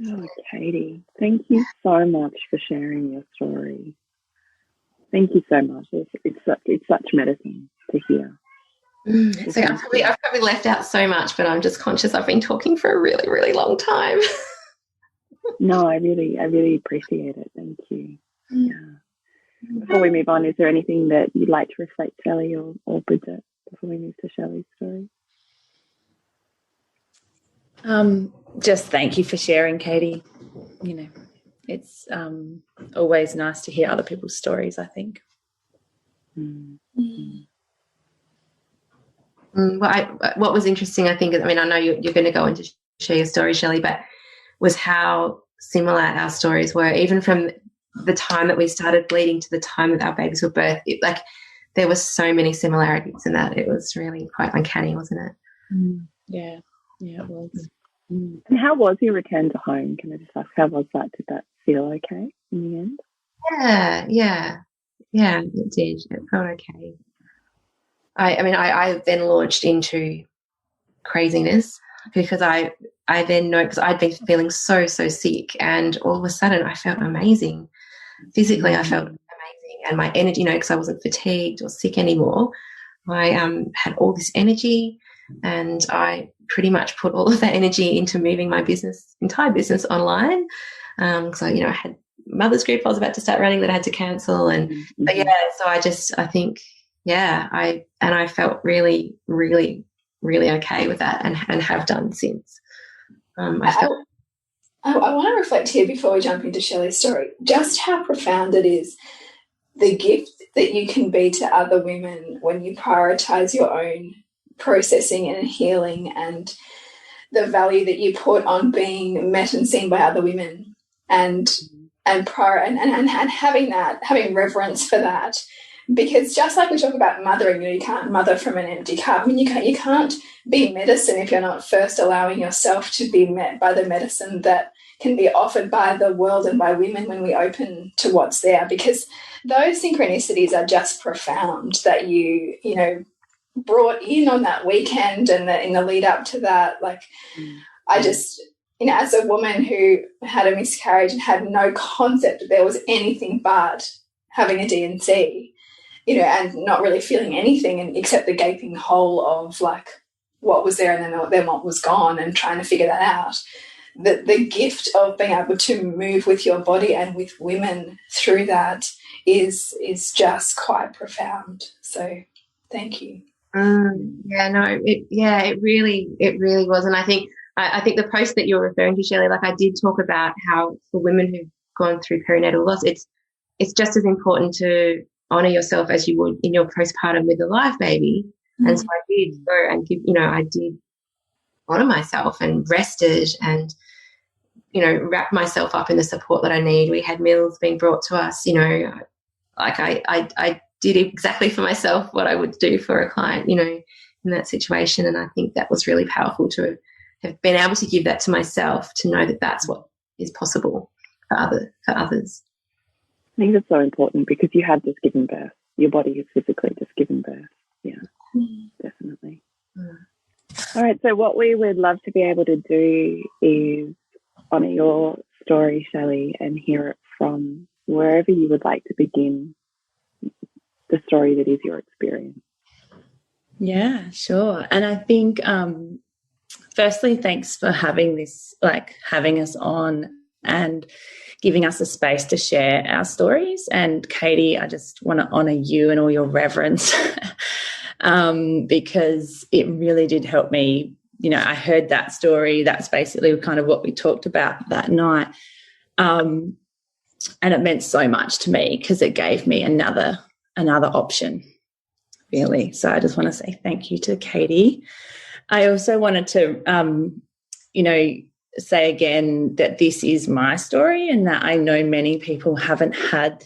[SPEAKER 4] Oh, Katie, thank you so much for sharing your story. Thank you so much. It's such medicine to hear.
[SPEAKER 6] So I've probably left out so much, but I'm just conscious I've been talking for a really, really long time.
[SPEAKER 4] No, I really appreciate it. Thank you. Yeah. Before we move on, is there anything that you'd like to reflect, Shelley or Bridget, before we move to Shelley's story?
[SPEAKER 1] Just thank you for sharing, Katie. It's always nice to hear other people's stories, I think.
[SPEAKER 6] What was interesting, I think, I know you're going to go into share your story, Shelley, but was how similar our stories were, even from the time that we started bleeding to the time that our babies were birthed. There were so many similarities in that. It was really quite uncanny, wasn't it?
[SPEAKER 1] Yeah, it was.
[SPEAKER 4] And how was your return to home? Can I just ask, how was that? Did that feel okay in the end?
[SPEAKER 6] Yeah, it did. It felt okay. I then launched into craziness, because I then know, because I'd been feeling so sick, and all of a sudden I felt amazing. Physically I felt amazing, and my energy, because I wasn't fatigued or sick anymore, I had all this energy, and I pretty much put all of that energy into moving my entire business online. So, I had mother's group I was about to start running that I had to cancel. So I felt really, really, really okay with that, and have done since.
[SPEAKER 2] I want to reflect here before we jump into Shelley's story, just how profound it is, the gift that you can be to other women when you prioritise your own processing and healing, and the value that you put on being met and seen by other women, and having reverence for that. Because just like we talk about mothering, you can't mother from an empty cup. You can't be medicine if you're not first allowing yourself to be met by the medicine that can be offered by the world and by women when we open to what's there. Because those synchronicities are just profound, that you brought in on that weekend and in the lead up to that. I just, as a woman who had a miscarriage and had no concept that there was anything but having a D&C, and not really feeling anything except the gaping hole of what was there and then what was gone, and trying to figure that out. The gift of being able to move with your body and with women through that is just quite profound. So thank you.
[SPEAKER 6] It really was. And I think the post that you're referring to, Shelley, I did talk about how for women who've gone through perinatal loss, it's just as important to honour yourself as you would in your postpartum with a live baby. And so I did go and I did honour myself and rested and wrap myself up in the support that I need. We had meals being brought to us, like I did exactly for myself what I would do for a client, in that situation. And I think that was really powerful to have been able to give that to myself, to know that that's what is possible for others.
[SPEAKER 4] I think that's so important, because you have just given birth. Your body has physically just given birth. Yeah, definitely. All right, so what we would love to be able to do is honour your story, Shelley, and hear it from wherever you would like to begin, the story that is your experience.
[SPEAKER 5] Yeah, sure. And I think firstly, thanks for having us on and giving us a space to share our stories. And Katie, I just want to honour you and all your reverence because it really did help me. I heard that story. That's basically kind of what we talked about that night. And it meant so much to me because it gave me another option, really. So I just want to say thank you to Katie. I also wanted to, say again that this is my story, and that I know many people haven't had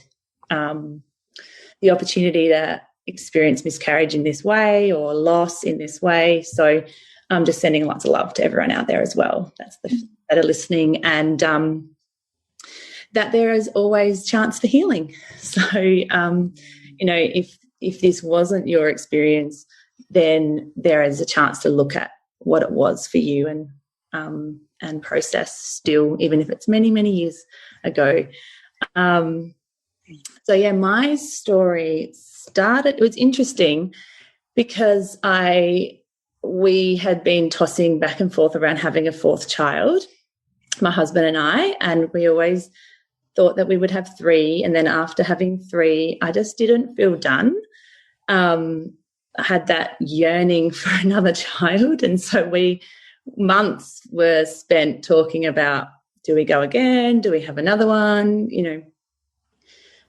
[SPEAKER 5] the opportunity to experience miscarriage in this way or loss in this way. So I'm just sending lots of love to everyone out there as well that are listening, and that there is always chance for healing. So, if this wasn't your experience, then there is a chance to look at what it was for you and process still, even if it's many, many years ago. My story started, it was interesting because we had been tossing back and forth around having a fourth child, my husband and we always thought that we would have 3. And then after having 3, I just didn't feel done. I had that yearning for another child. And so months were spent talking about, do we go again? Do we have another one?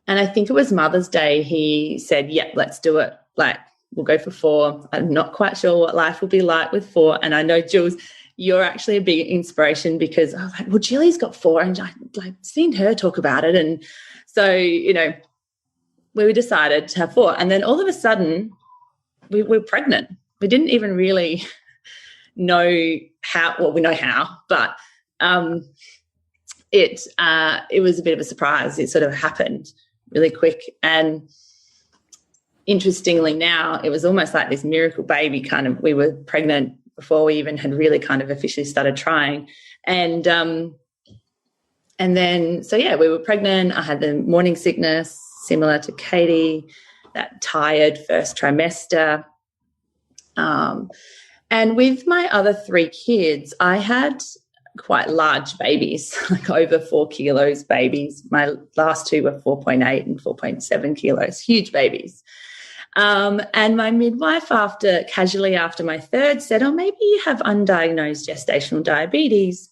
[SPEAKER 5] And I think it was Mother's Day. He said, yeah, let's do it. Like, we'll go for 4. I'm not quite sure what life will be like with 4. And I know, Jules, you're actually a big inspiration, because I was like, well, Jilly's got 4 and I've seen her talk about it. And so, we decided to have 4. And then all of a sudden we were pregnant. We didn't even really know how, well, we know how, but it was a bit of a surprise. It sort of happened really quick. And interestingly now, it was almost like this miracle baby kind of, we were pregnant before we even had really kind of officially started trying. And then, we were pregnant. I had the morning sickness, similar to Katie, that tired first trimester. And with my other 3 kids, I had quite large babies, like over 4 kilos babies. My last 2 were 4.8 and 4.7 kilos, huge babies. And my midwife, after my 3rd, said, oh, maybe you have undiagnosed gestational diabetes,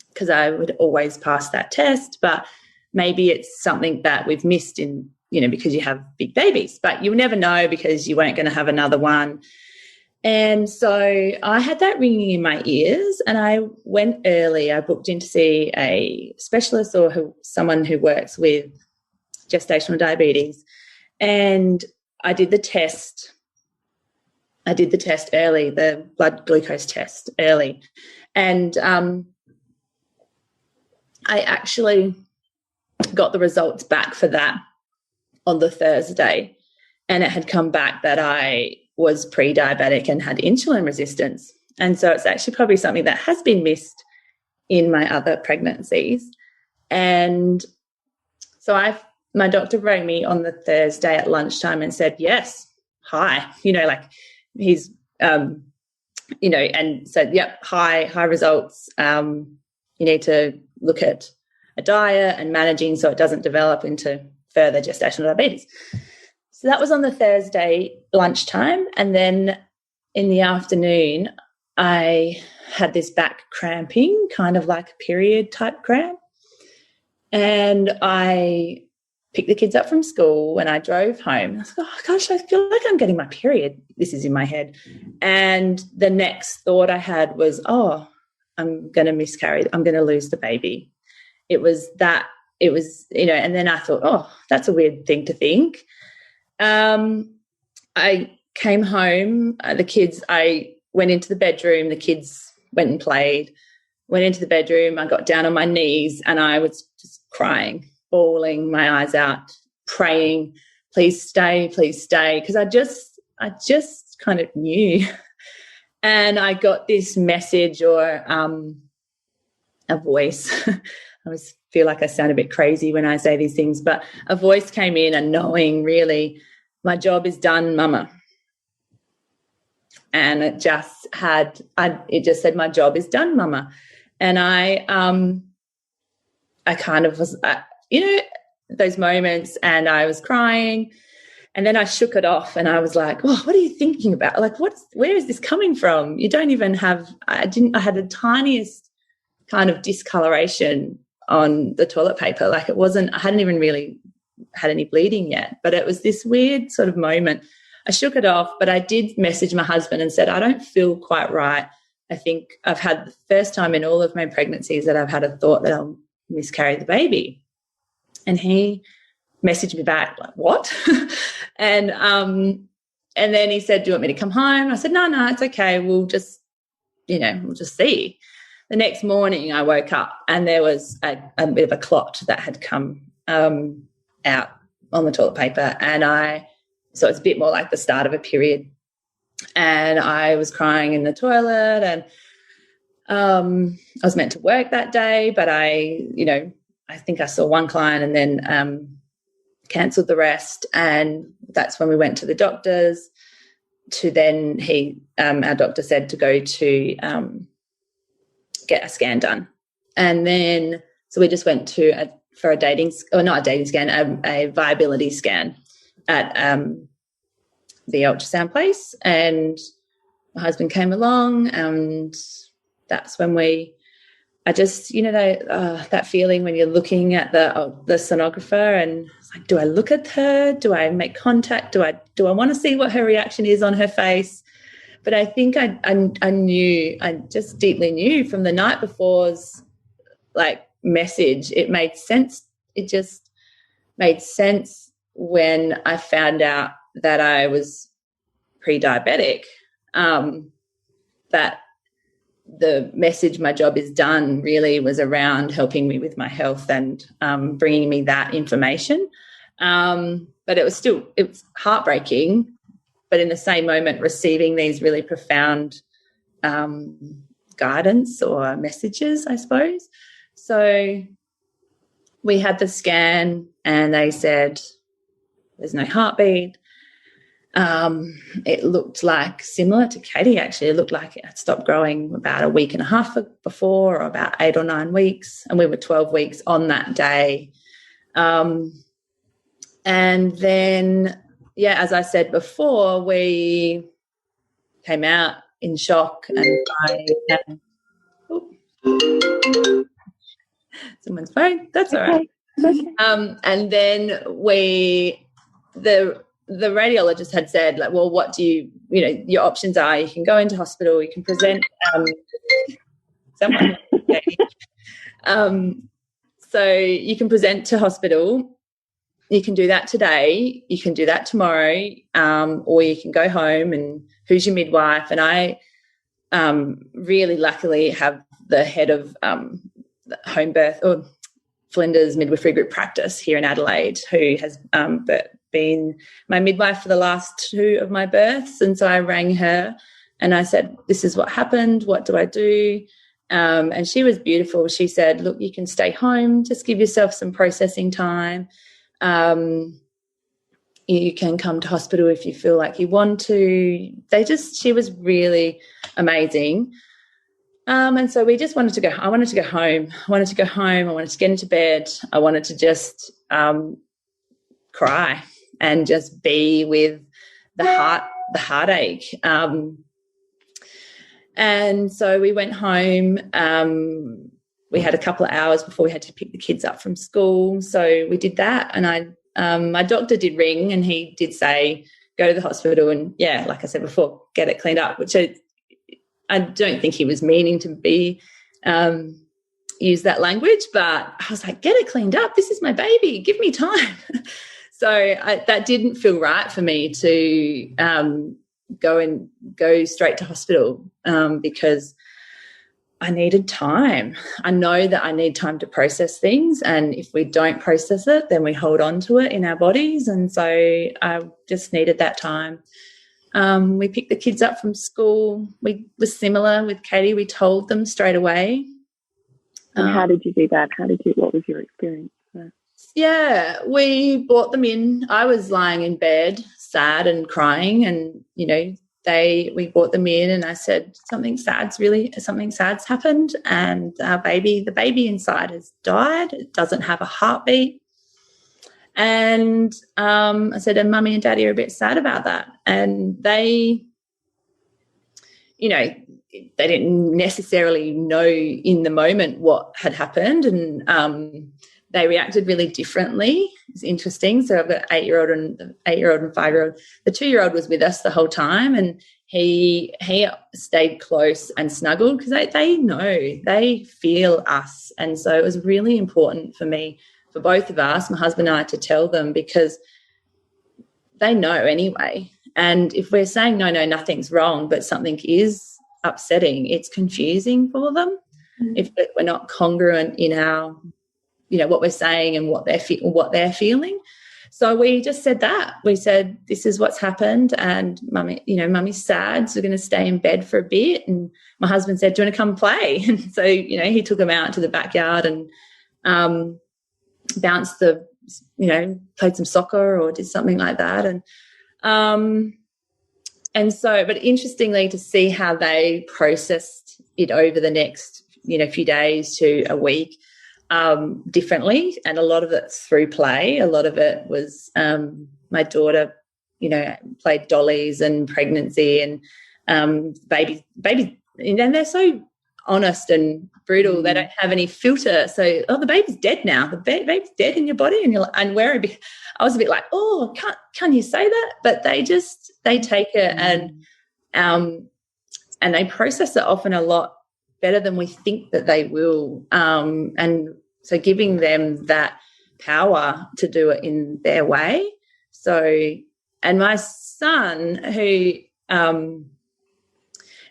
[SPEAKER 5] because I would always pass that test, but maybe it's something that we've missed in, because you have big babies, but you'll never know because you weren't going to have another one. And so I had that ringing in my ears, and I went early. I booked in to see a specialist or someone who works with gestational diabetes, and I did the test. I did the test early, the blood glucose test early, and I actually got the results back for that on the Thursday, and it had come back that I was pre-diabetic and had insulin resistance. And so it's actually probably something that has been missed in my other pregnancies. And so my doctor rang me on the Thursday at lunchtime and said, yes, hi, he's, and said, yep, high results. You need to look at a diet and managing so it doesn't develop into further gestational diabetes. So that was on the Thursday lunchtime. And then in the afternoon, I had this back cramping, kind of like a period type cramp. And I picked the kids up from school and I drove home. I was like, oh, gosh, I feel like I'm getting my period. This is in my head. And the next thought I had was, oh, I'm going to miscarry. I'm going to lose the baby. It was, you know, and then I thought, oh, that's a weird thing to think. I came home, I went into the bedroom, the kids went and played, went into the bedroom, I got down on my knees and I was just crying, bawling my eyes out, praying, please stay, because I just kind of knew. And I got this message or a voice. I always feel like I sound a bit crazy when I say these things, but a voice came in, and knowing really, my job is done, Mama. And it just said, my job is done, Mama. And I kind of was, you know, those moments, and I was crying, and then I shook it off, and I was like, oh, what are you thinking about? Like, where is this coming from? You don't even have, I had the tiniest kind of discoloration on the toilet paper. Like, I hadn't even really had any bleeding yet, but it was this weird sort of moment. I shook it off, but I did message my husband and said, I don't feel quite right. I think I've had the first time in all of my pregnancies that I've had a thought that I'll miscarry the baby. And he messaged me back like, what? and then he said, do you want me to come home? I said, no, it's okay. We'll just see. The next morning I woke up and there was a bit of a clot that had come out on the toilet paper, so it's a bit more like the start of a period. And I was crying in the toilet, and I was meant to work that day, but I think I saw one client and then cancelled the rest. And that's when we went to the doctors. Our doctor said to go to get a scan done. And then so we just went to a viability scan at the ultrasound place, and my husband came along, and that's when that feeling when you're looking at the sonographer, and it's like, do I look at her? Do I make contact? Do I want to see what her reaction is on her face? But I think I just deeply knew from the night before's message. It made sense. It just made sense when I found out that I was pre-diabetic, that the message, my job is done, really was around helping me with my health and bringing me that information. But it was heartbreaking, but in the same moment receiving these really profound guidance or messages, I suppose. So we had the scan and they said there's no heartbeat. It looked like, similar to Katie actually, it looked like it had stopped growing about a week and a half before, or about 8 or 9 weeks, and we were 12 weeks on that day. And then, as I said before, we came out in shock, and someone's phone, that's all right. Okay. And then the radiologist had said, like, well, what do your options are, you can go into hospital, you can present so you can present to hospital, you can do that today, you can do that tomorrow, or you can go home, and who's your midwife? And I really luckily have the head of home birth or Flinders Midwifery Group practice here in Adelaide, who has been my midwife for the last 2 of my births. And so I rang her and I said, this is what happened, what do I do? And she was beautiful. She said, look, you can stay home, just give yourself some processing time. You can come to hospital if you feel like you want to. She was really amazing. And so we just wanted to go. I wanted to go home. I wanted to get into bed. I wanted to just cry and just be with the heartache. And so we went home. We had a couple of hours before we had to pick the kids up from school. So we did that, and my doctor did ring, and he did say, go to the hospital and, like I said before, get it cleaned up, which I don't think he was meaning to be use that language, but I was like, get it cleaned up. This is my baby. Give me time. So that didn't feel right for me to go straight to hospital because I needed time. I know that I need time to process things, and if we don't process it, then we hold on to it in our bodies, and so I just needed that time. We picked the kids up from school. We were similar with Katie. We told them straight away.
[SPEAKER 4] And how did you do that? What was your experience there?
[SPEAKER 5] Yeah, we brought them in. I was lying in bed, sad and crying, and, we brought them in, and I said, something sad's happened, and the baby inside has died. It doesn't have a heartbeat. And I said, and Mummy and Daddy are a bit sad about that. And they didn't necessarily know in the moment what had happened, and they reacted really differently. It's interesting. So I've got an 8-year-old and 5-year-old. The 2-year-old was with us the whole time, and he stayed close and snuggled because they know, they feel us. And so it was really important for me, for both of us, my husband and I, to tell them, because they know anyway. And if we're saying, no, nothing's wrong, but something is upsetting, it's confusing for them if we're not congruent in our, what we're saying and what they're feeling. So we just said that. We said, this is what's happened, and Mummy's sad, so we're going to stay in bed for a bit. And my husband said, do you want to come play? And so, he took him out to the backyard and bounced played some soccer or did something like that. And so, but interestingly, to see how they processed it over the next, few days to a week differently. And a lot of it's through play. A lot of it was my daughter, played dollies and pregnancy and babies, and they're so honest and brutal. They don't have any filter. So, the baby's dead now. The baby's dead in your body, and I was a bit like, oh, can you say that? But they take it and they process it often a lot better than we think that they will. And so giving them that power to do it in their way. So, and my son, who it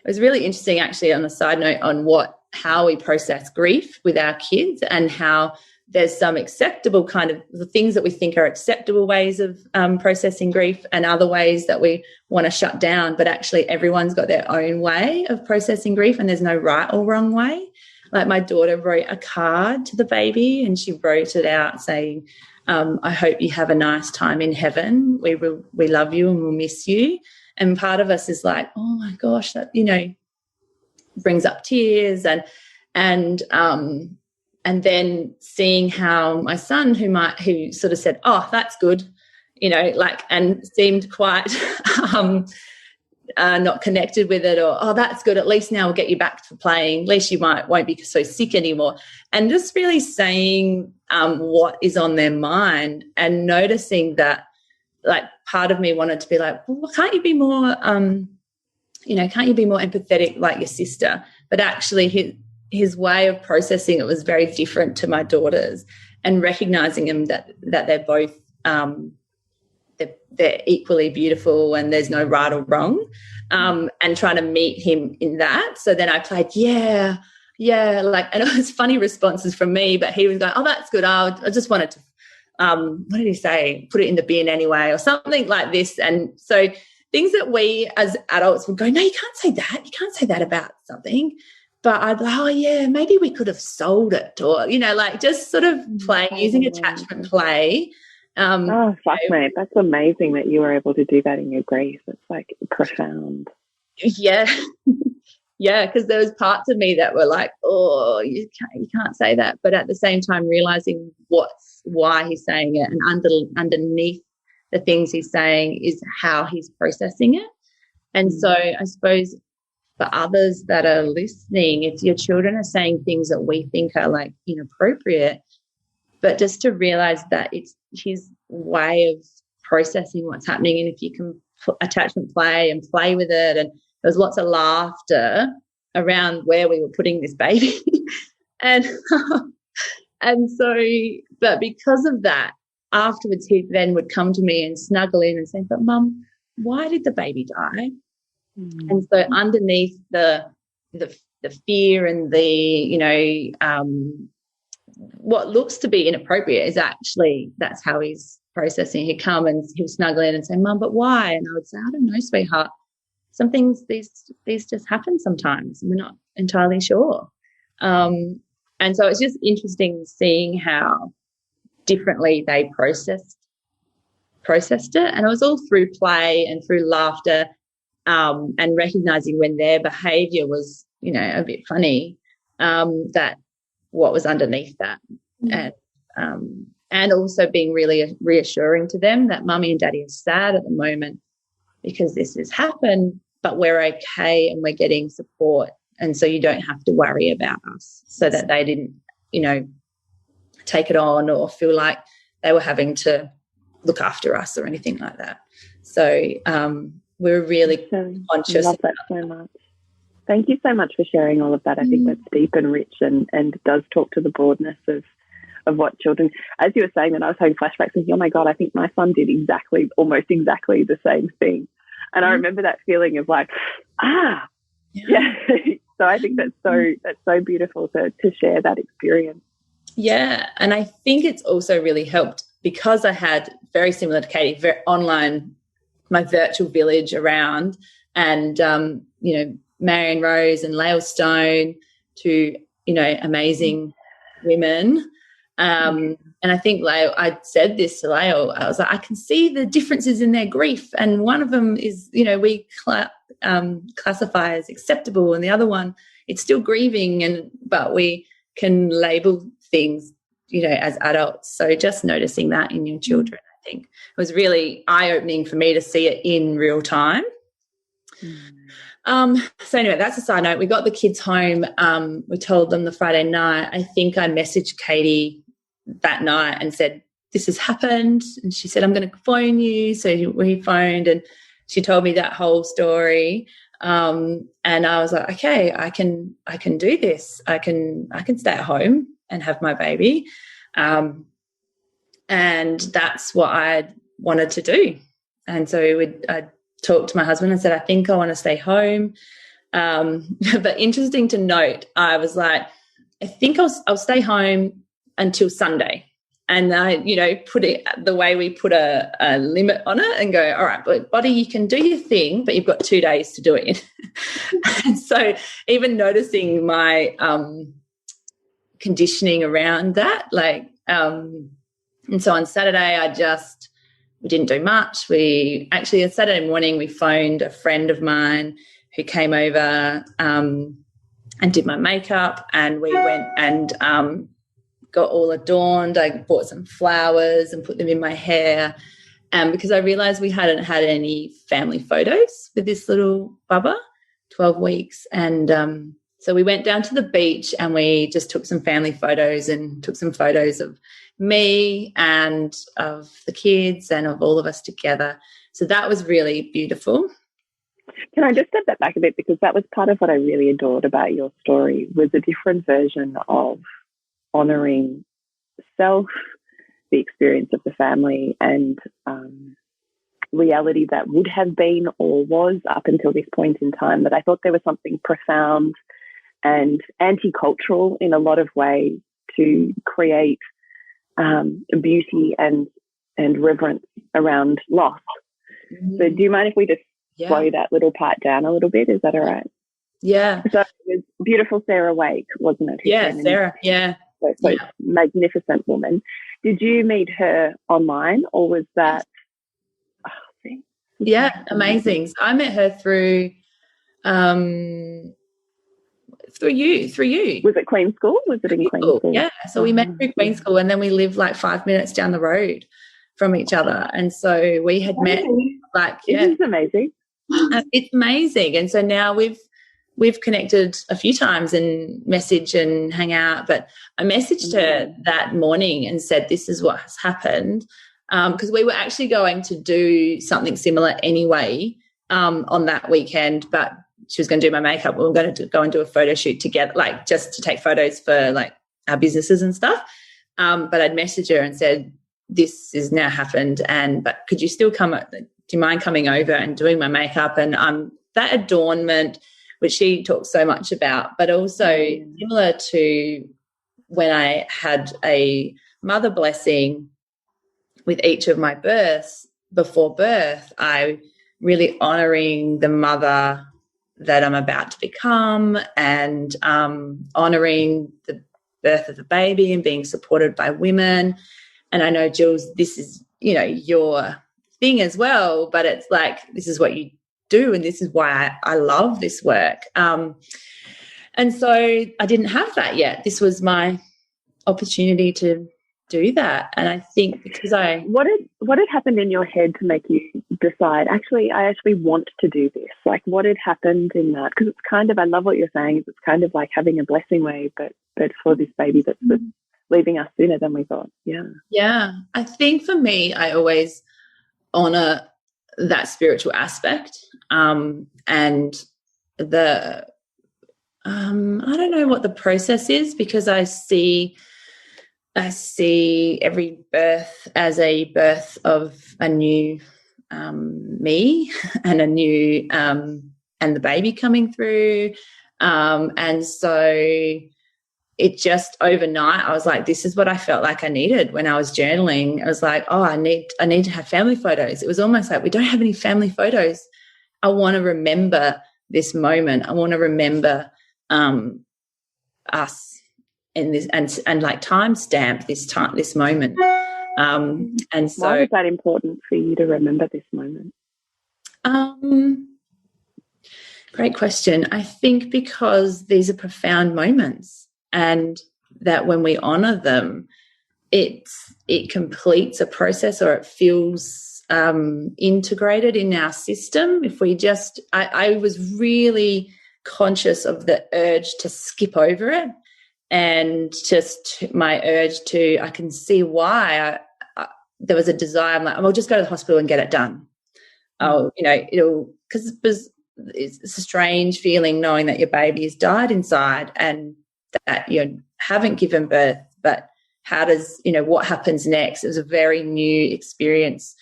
[SPEAKER 5] was really interesting actually, on a side note, on how we process grief with our kids, and how there's some acceptable kind of the things that we think are acceptable ways of processing grief, and other ways that we want to shut down. But actually everyone's got their own way of processing grief, and there's no right or wrong way. Like my daughter wrote a card to the baby, and she wrote it out saying, I hope you have a nice time in heaven. We love you and we'll miss you. And part of us is like, oh my gosh, that, brings up tears. And then seeing how my son, who sort of said, oh, that's good, and seemed quite not connected with it, or, oh, that's good, at least now we'll get you back to playing, at least you won't be so sick anymore. And just really saying what is on their mind, and noticing that, like, part of me wanted to be like, well, can't you be more empathetic like your sister? But actually his way of processing it was very different to my daughter's, and recognizing him that they're both they're equally beautiful and there's no right or wrong, and trying to meet him in that. So then I played, and it was funny responses from me, but he was going, oh, that's good. I just wanted to, what did he say? Put it in the bin anyway, or something like this. And so things that we as adults would go, no, you can't say that. You can't say that about something. But I'd like, oh, yeah, maybe we could have sold it, or, just sort of playing, using attachment play.
[SPEAKER 4] Mate, that's amazing that you were able to do that in your grief. It's like profound.
[SPEAKER 5] Yeah. Yeah, because there was parts of me that were like, oh, you can't say that. But at the same time, realising why he's saying it, and underneath the things he's saying is how he's processing it. And so I suppose for others that are listening, if your children are saying things that we think are like inappropriate, but just to realise that it's his way of processing what's happening, and if you can attachment play and play with it, and there was lots of laughter around where we were putting this baby. and so, but because of that, afterwards he then would come to me and snuggle in and say, but Mum, why did the baby die? And so underneath the fear and the, what looks to be inappropriate is actually, that's how he's processing. He'd come and he'd snuggle in and say, Mum, but why? And I would say, I don't know, sweetheart. Some things, these just happen sometimes, and we're not entirely sure. And so it's just interesting seeing how differently they processed it. And it was all through play and through laughter, and recognising when their behaviour was, a bit funny, that what was underneath that. And also being really reassuring to them that Mummy and Daddy are sad at the moment because this has happened, but we're okay and we're getting support, and so you don't have to worry about us, so that they didn't, take it on or feel like they were having to look after us or anything like that. So we're really conscious.
[SPEAKER 4] I love that so much. Thank you so much for sharing all of that. I think that's deep and rich and does talk to the broadness of what children, as you were saying, and I was having flashbacks thinking, oh my God, I think my son did almost exactly the same thing. And I remember that feeling of like, yeah. So I think that's so beautiful to share that experience.
[SPEAKER 5] Yeah. And I think it's also really helped because I had, very similar to Katie, very online, my virtual village around, and, Marion Rose and Lael Stone, two, amazing women. And I think Lael, I said this to Lael, I was like, I can see the differences in their grief. And one of them is, we classify as acceptable, and the other one, it's still grieving, but we can label things, as adults. So just noticing that in your children, I think it was really eye-opening for me to see it in real time. So anyway, that's a side note. We got the kids home. We told them the Friday night. I think I messaged Katie that night and said, this has happened. And she said, I'm going to phone you. So we phoned, and she told me that whole story. And I was like, okay, I can do this. I can stay at home and have my baby. And that's what I wanted to do. And so I talked to my husband and said, I think I want to stay home. But interesting to note, I was like, I think I'll stay home until Sunday. And I, put it the way we put a limit on it and go, all right, but body, you can do your thing, but you've got 2 days to do it in. And so even noticing my conditioning around that, and so on Saturday we didn't do much. On Saturday morning, we phoned a friend of mine who came over and did my makeup, and we went and got all adorned. I bought some flowers and put them in my hair, because I realised we hadn't had any family photos with this little bubba, 12 weeks. And so we went down to the beach and we just took some family photos and took some photos of me and of the kids and of all of us together. So that was really beautiful.
[SPEAKER 4] Can I just step that back a bit, because that was part of what I really adored about your story, was a different version of honouring self, the experience of the family, and reality that would have been or was up until this point in time. That I thought there was something profound and anti-cultural in a lot of ways to create beauty and reverence around loss. So do you mind if we just slow that little part down a little bit? Is that all right?
[SPEAKER 5] Yeah.
[SPEAKER 4] So it was beautiful Sarah Wake, wasn't it?
[SPEAKER 5] Yeah, Sarah, yeah.
[SPEAKER 4] So magnificent woman. Did you meet her online, or was that...
[SPEAKER 5] Yeah, amazing. So I met her through you.
[SPEAKER 4] Was it Queen School? Was it in Queen School?
[SPEAKER 5] Yeah, so we met through Queen School, and then we lived like 5 minutes down the road from each other. And so we had met
[SPEAKER 4] It's amazing.
[SPEAKER 5] It's amazing. And so now we've connected a few times and message and hang out. But I messaged her that morning and said, this is what has happened, because we were actually going to do something similar anyway on that weekend, but she was going to do my makeup. We were going to go and do a photo shoot together, like just to take photos for like our businesses and stuff. But I'd messaged her and said, this has now happened, but could you still do you mind coming over and doing my makeup? And that adornment, which she talks so much about, but also similar to when I had a mother blessing with each of my births, before birth, I really honouring the mother that I'm about to become, and honouring the birth of the baby and being supported by women. And I know, Jules, this is, your thing as well, but it's like, this is what you do, and this is why I love this work. And so I didn't have that yet. This was my opportunity to do that. And I think because
[SPEAKER 4] what had happened in your head to make you decide, I actually want to do this? Like, what had happened in that? Because it's kind of, I love what you're saying, it's kind of like having a blessing way, but for this baby that's leaving us sooner than we thought.
[SPEAKER 5] Yeah. I think for me, I always honor that spiritual aspect, and the I don't know what the process is, because I see every birth as a birth of a new me, and a new and the baby coming through, and so it just overnight I was like, this is what I felt like I needed when I was journaling. I was like, oh, I need to have family photos. It was almost like, we don't have any family photos. I want to remember this moment. I want to remember us in this, and like timestamp this moment. And so,
[SPEAKER 4] why was that important for you to remember this moment?
[SPEAKER 5] Great question. I think because these are profound moments, and that when we honour them, it completes a process, or it feels integrated in our system. If we just, I was really conscious of the urge to skip over it, and just my urge to, I can see why there was a desire. I'm like, I'll just go to the hospital and get it done. Oh, because it's a strange feeling knowing that your baby has died inside, and that you haven't given birth, but how does, what happens next? It was a very new experience.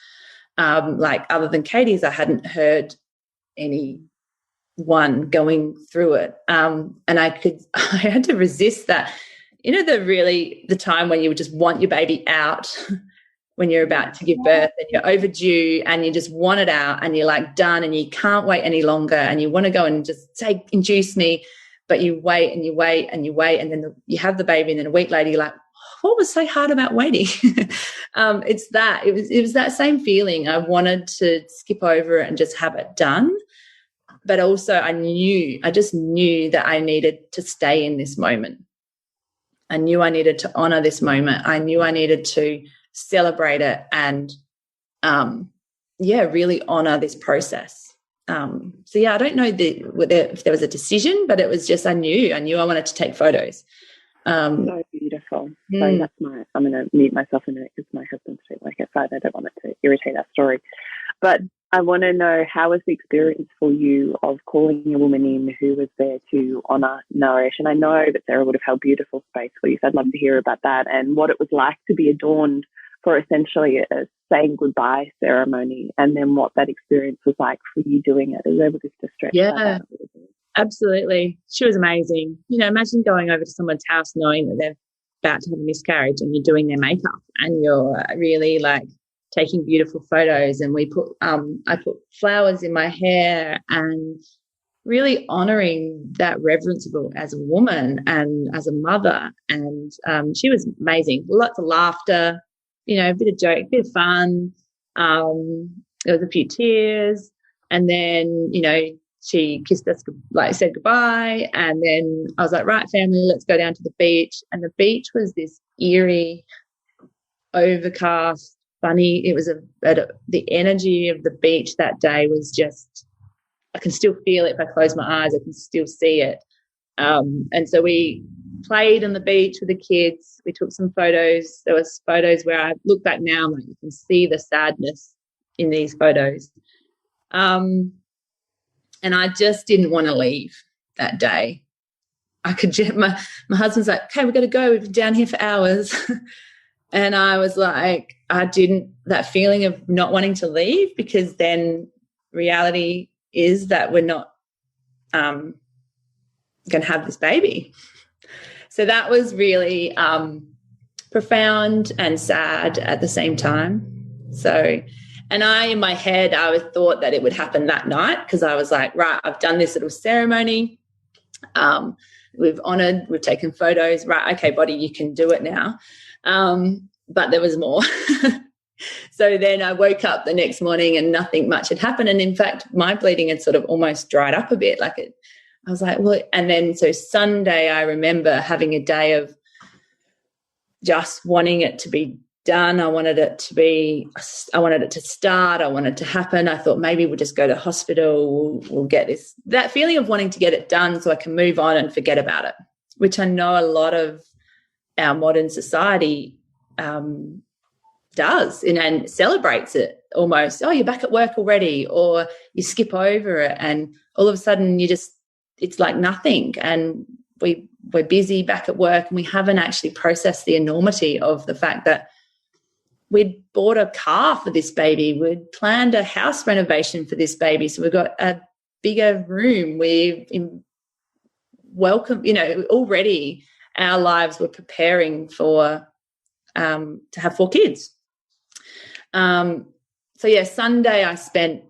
[SPEAKER 5] Like, other than Katie's, I hadn't heard anyone going through it. And I had to resist that, the time when you would just want your baby out when you're about to give birth, and you're overdue, and you just want it out, and you're like done, and you can't wait any longer, and you want to go and just say, induce me, but you wait and you wait and you wait, and then you have the baby, and then a week later you're like, what was so hard about waiting? It's that. It was that same feeling. I wanted to skip over it and just have it done. But also I just knew that I needed to stay in this moment. I knew I needed to honour this moment. I knew I needed to celebrate it, and really honour this process. I don't know if there was a decision, but it was just I knew I wanted to take photos.
[SPEAKER 4] So beautiful. So I'm going to mute myself in a minute because my husband's like at 5. I don't want it to irritate our story. But I want to know, how was the experience for you of calling a woman in who was there to honour, nourish? And I know that Sarah would have held beautiful space for you, so I'd love to hear about that, and what it was like to be adorned for essentially a saying goodbye ceremony, and then what that experience was like for you doing it. Are you able to stretch that out a little bit?
[SPEAKER 5] Absolutely. She was amazing. Imagine going over to someone's house knowing that they're about to have a miscarriage, and you're doing their makeup, and you're really like taking beautiful photos, and I put flowers in my hair, and really honouring that reverence as a woman and as a mother. And she was amazing. Lots of laughter, a bit of joke, a bit of fun. There was a few tears, and then, she kissed us, said goodbye. And then I was like, right, family, let's go down to the beach. And the beach was this eerie, overcast, funny. It was the energy of the beach that day was just, I can still feel it. If I close my eyes, I can still see it. And so we played on the beach with the kids. We took some photos. There was photos where I look back now, like, you can see the sadness in these photos. And I just didn't want to leave that day. I could, my husband's like, okay, we've got to go. We've been down here for hours. And I was like, that feeling of not wanting to leave, because then reality is that we're not going to have this baby. So that was really profound and sad at the same time. So, and in my head, I thought that it would happen that night, because I was like, right, I've done this little ceremony. We've honoured, we've taken photos. Right, okay, body, you can do it now. But there was more. So then I woke up the next morning and nothing much had happened. And in fact, my bleeding had sort of almost dried up a bit. I was like, well, and then so Sunday I remember having a day of just wanting it to be done. I wanted it to start. I wanted it to happen. I thought maybe we'll just go to hospital. We'll get that feeling of wanting to get it done so I can move on and forget about it, which I know a lot of our modern society does and celebrates it almost. Oh, you're back at work already, or you skip over it, and all of a sudden it's like nothing, and we're busy back at work, and we haven't actually processed the enormity of the fact that we'd bought a car for this baby, we'd planned a house renovation for this baby, so we've got a bigger room, we've welcomed, already our lives were preparing for to have 4 kids. So yeah, Sunday I spent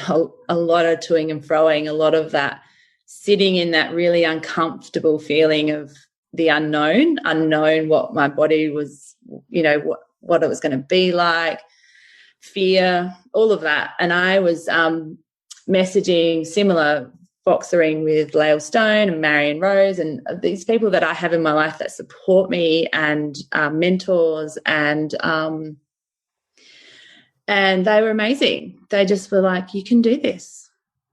[SPEAKER 5] a lot of toing and froing, a lot of that sitting in that really uncomfortable feeling of the unknown, what my body was, what it was going to be like, fear, all of that. And I was messaging similar, boxering with Lael Stone and Marion Rose and these people that I have in my life that support me and mentors, and they were amazing. They just were like, you can do this.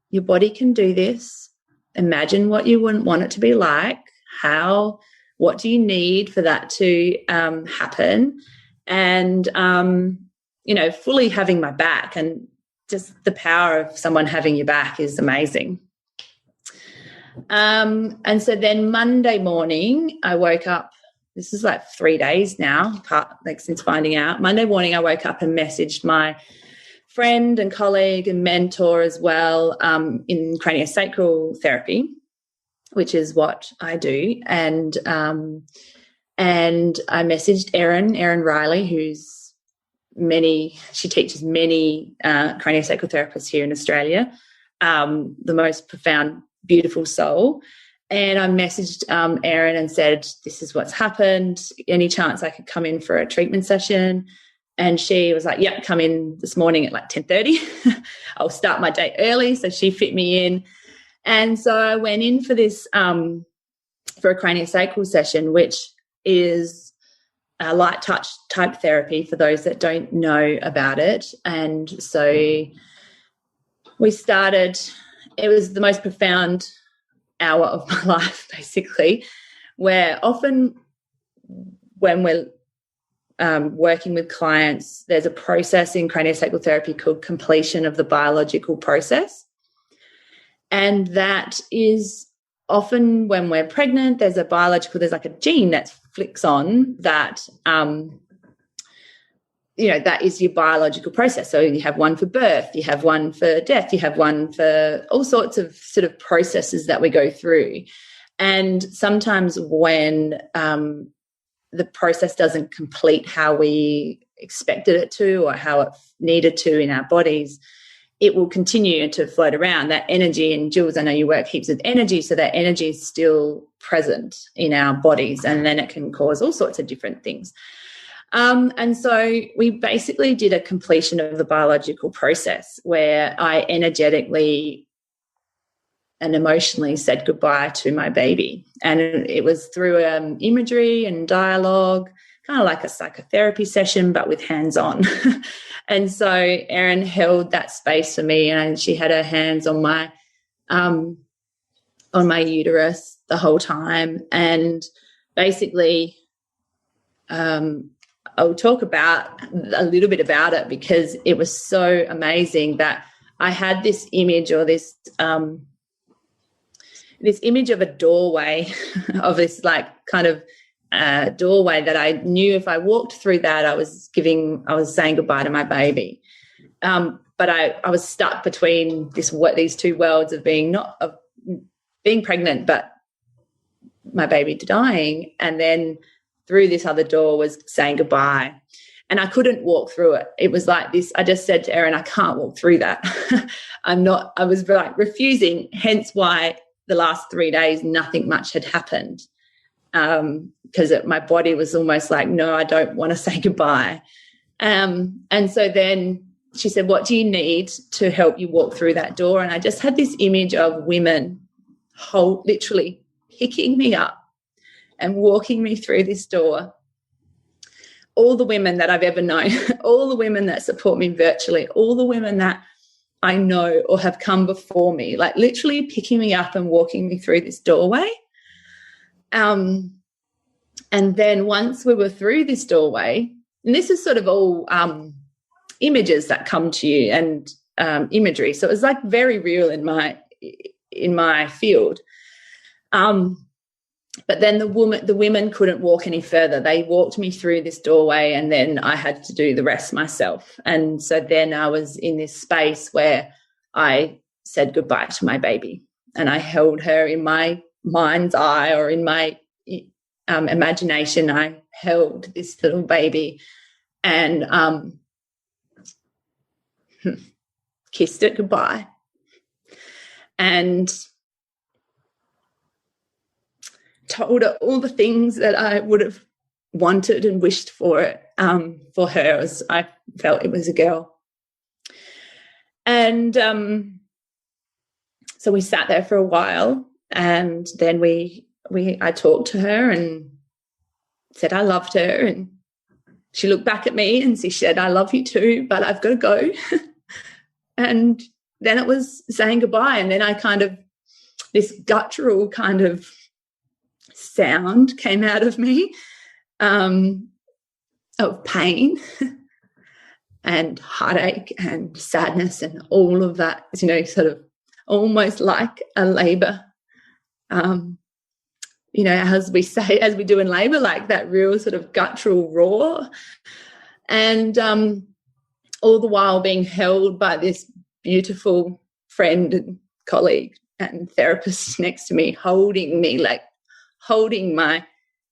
[SPEAKER 5] Your body can do this. Imagine what you wouldn't want it to be like. What do you need for that to happen? And, fully having my back, and just the power of someone having your back is amazing. And so then Monday morning I woke up, this is like 3 days now, since finding out. Monday morning I woke up and messaged my friend and colleague and mentor as well in craniosacral therapy, which is what I do. And I messaged Erin Riley, she teaches many craniosacral therapists here in Australia, the most profound, beautiful soul. And I messaged Erin and said, this is what's happened. Any chance I could come in for a treatment session? And she was like, yep, come in this morning at like 10:30. I'll start my day early. So she fit me in. And so I went in for this, for a craniosacral session, which is a light touch type therapy for those that don't know about it. And so we started, it was the most profound hour of my life, basically, where often when we're working with clients, there's a process in craniosacral therapy called completion of the biological process. And that is often when we're pregnant, there's like a gene that flicks on that, that is your biological process. So you have one for birth, you have one for death, you have one for all sorts of sort of processes that we go through. And sometimes when the process doesn't complete how we expected it to or how it needed to in our bodies, it will continue to float around. That energy, and Jules, I know you work heaps with energy, so that energy is still present in our bodies, and then it can cause all sorts of different things. And so we basically did a completion of the biological process where I energetically and emotionally said goodbye to my baby. And it was through imagery and dialogue, kind of like a psychotherapy session, but with hands-on. And so Erin held that space for me, and she had her hands on my uterus the whole time. And basically I'll talk about a little bit about it because it was so amazing that I had this image or this image of a doorway, of this like kind of doorway that I knew if I walked through that, I was saying goodbye to my baby. But I was stuck between these two worlds of being pregnant, but my baby dying, and then through this other door was saying goodbye. And I couldn't walk through it. It was like this. I just said to Erin, I can't walk through that. I was like refusing, hence why the last 3 days nothing much had happened, because my body was almost like, no, I don't want to say goodbye. And so then she said, what do you need to help you walk through that door? And I just had this image of women literally picking me up and walking me through this door. All the women that I've ever known, all the women that support me virtually, all the women that I know or have come before me, like literally picking me up and walking me through this doorway. And then once we were through this doorway, and this is sort of all images that come to you and imagery. So it was like very real in my field. But then the women couldn't walk any further. They walked me through this doorway, and then I had to do the rest myself. And so then I was in this space where I said goodbye to my baby, and I held her in my mind's eye, or in my imagination. I held this little baby and kissed it goodbye, and told her all the things that I would have wanted and wished for her, as I felt it was a girl. And so we sat there for a while, and then I talked to her and said I loved her, and she looked back at me and she said, I love you too, but I've got to go. And then it was saying goodbye, and then I kind of, this guttural kind of sound came out of me of pain and heartache and sadness and all of that, sort of almost like a labour, as we do in labour, like that real sort of guttural roar, and all the while being held by this beautiful friend and colleague and therapist next to me, holding me, like holding my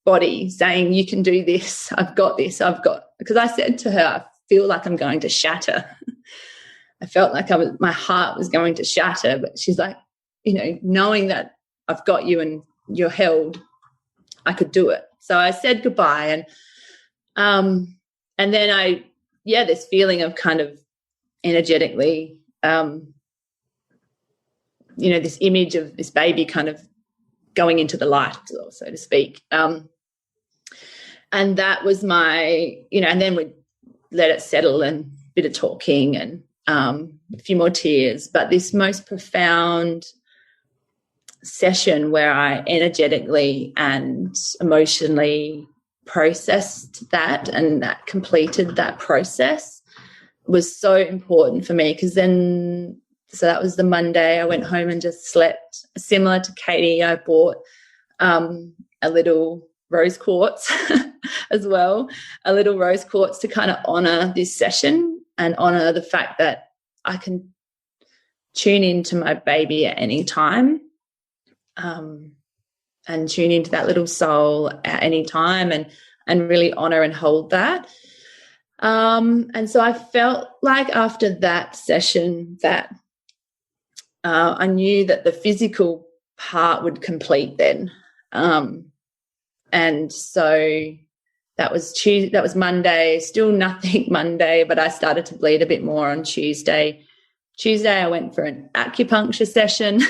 [SPEAKER 5] body, saying, you can do this, I've got this, because I said to her, I feel like I'm going to shatter. I felt like my heart was going to shatter, but she's like, knowing that I've got you and you're held, I could do it. So I said goodbye, and then this feeling of kind of energetically, this image of this baby kind of going into the light, so to speak. And that was my, and then we let it settle, and a bit of talking and a few more tears. But this most profound session where I energetically and emotionally processed that, and that completed that process, was so important for me, because then, so that was the Monday. I went home and just slept. Similar to Katie, I bought a little rose quartz as well, a little rose quartz to kind of honour this session and honour the fact that I can tune into my baby at any time, and tune into that little soul at any time, and really honour and hold that. And so I felt like after that session that I knew that the physical part would complete then. And so that was Monday, still nothing Monday, but I started to bleed a bit more on Tuesday. Tuesday I went for an acupuncture session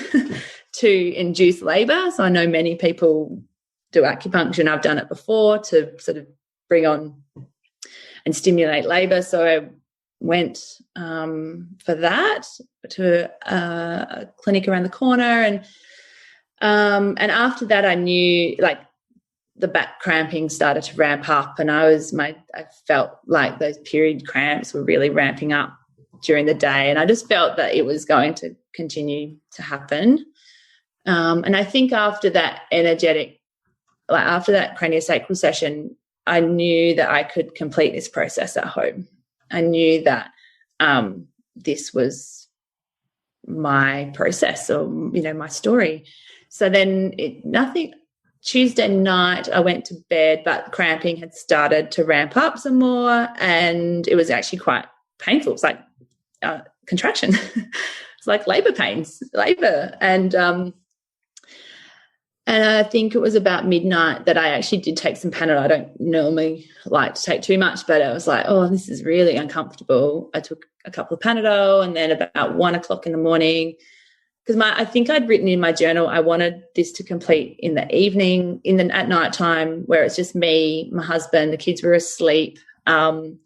[SPEAKER 5] to induce labour. So I know many people do acupuncture, and I've done it before to sort of bring on and stimulate labour. So I went for that to a clinic around the corner, and after that I knew, like, the back cramping started to ramp up, and I felt like those period cramps were really ramping up. during the day, and I just felt that it was going to continue to happen. And I think after that after that craniosacral session, I knew that I could complete this process at home. I knew that this was my process, or, my story. So then Tuesday night I went to bed, but cramping had started to ramp up some more, and it was actually quite painful. It's like contraction. It's like labor pains, and I think it was about midnight that I actually did take some Panadol. I don't normally like to take too much, but I was like, oh, this is really uncomfortable. I took a couple of Panadol, and then about 1 o'clock in the morning, because I think I'd written in my journal I wanted this to complete in the evening, at night time, where it's just me, my husband, the kids were asleep. And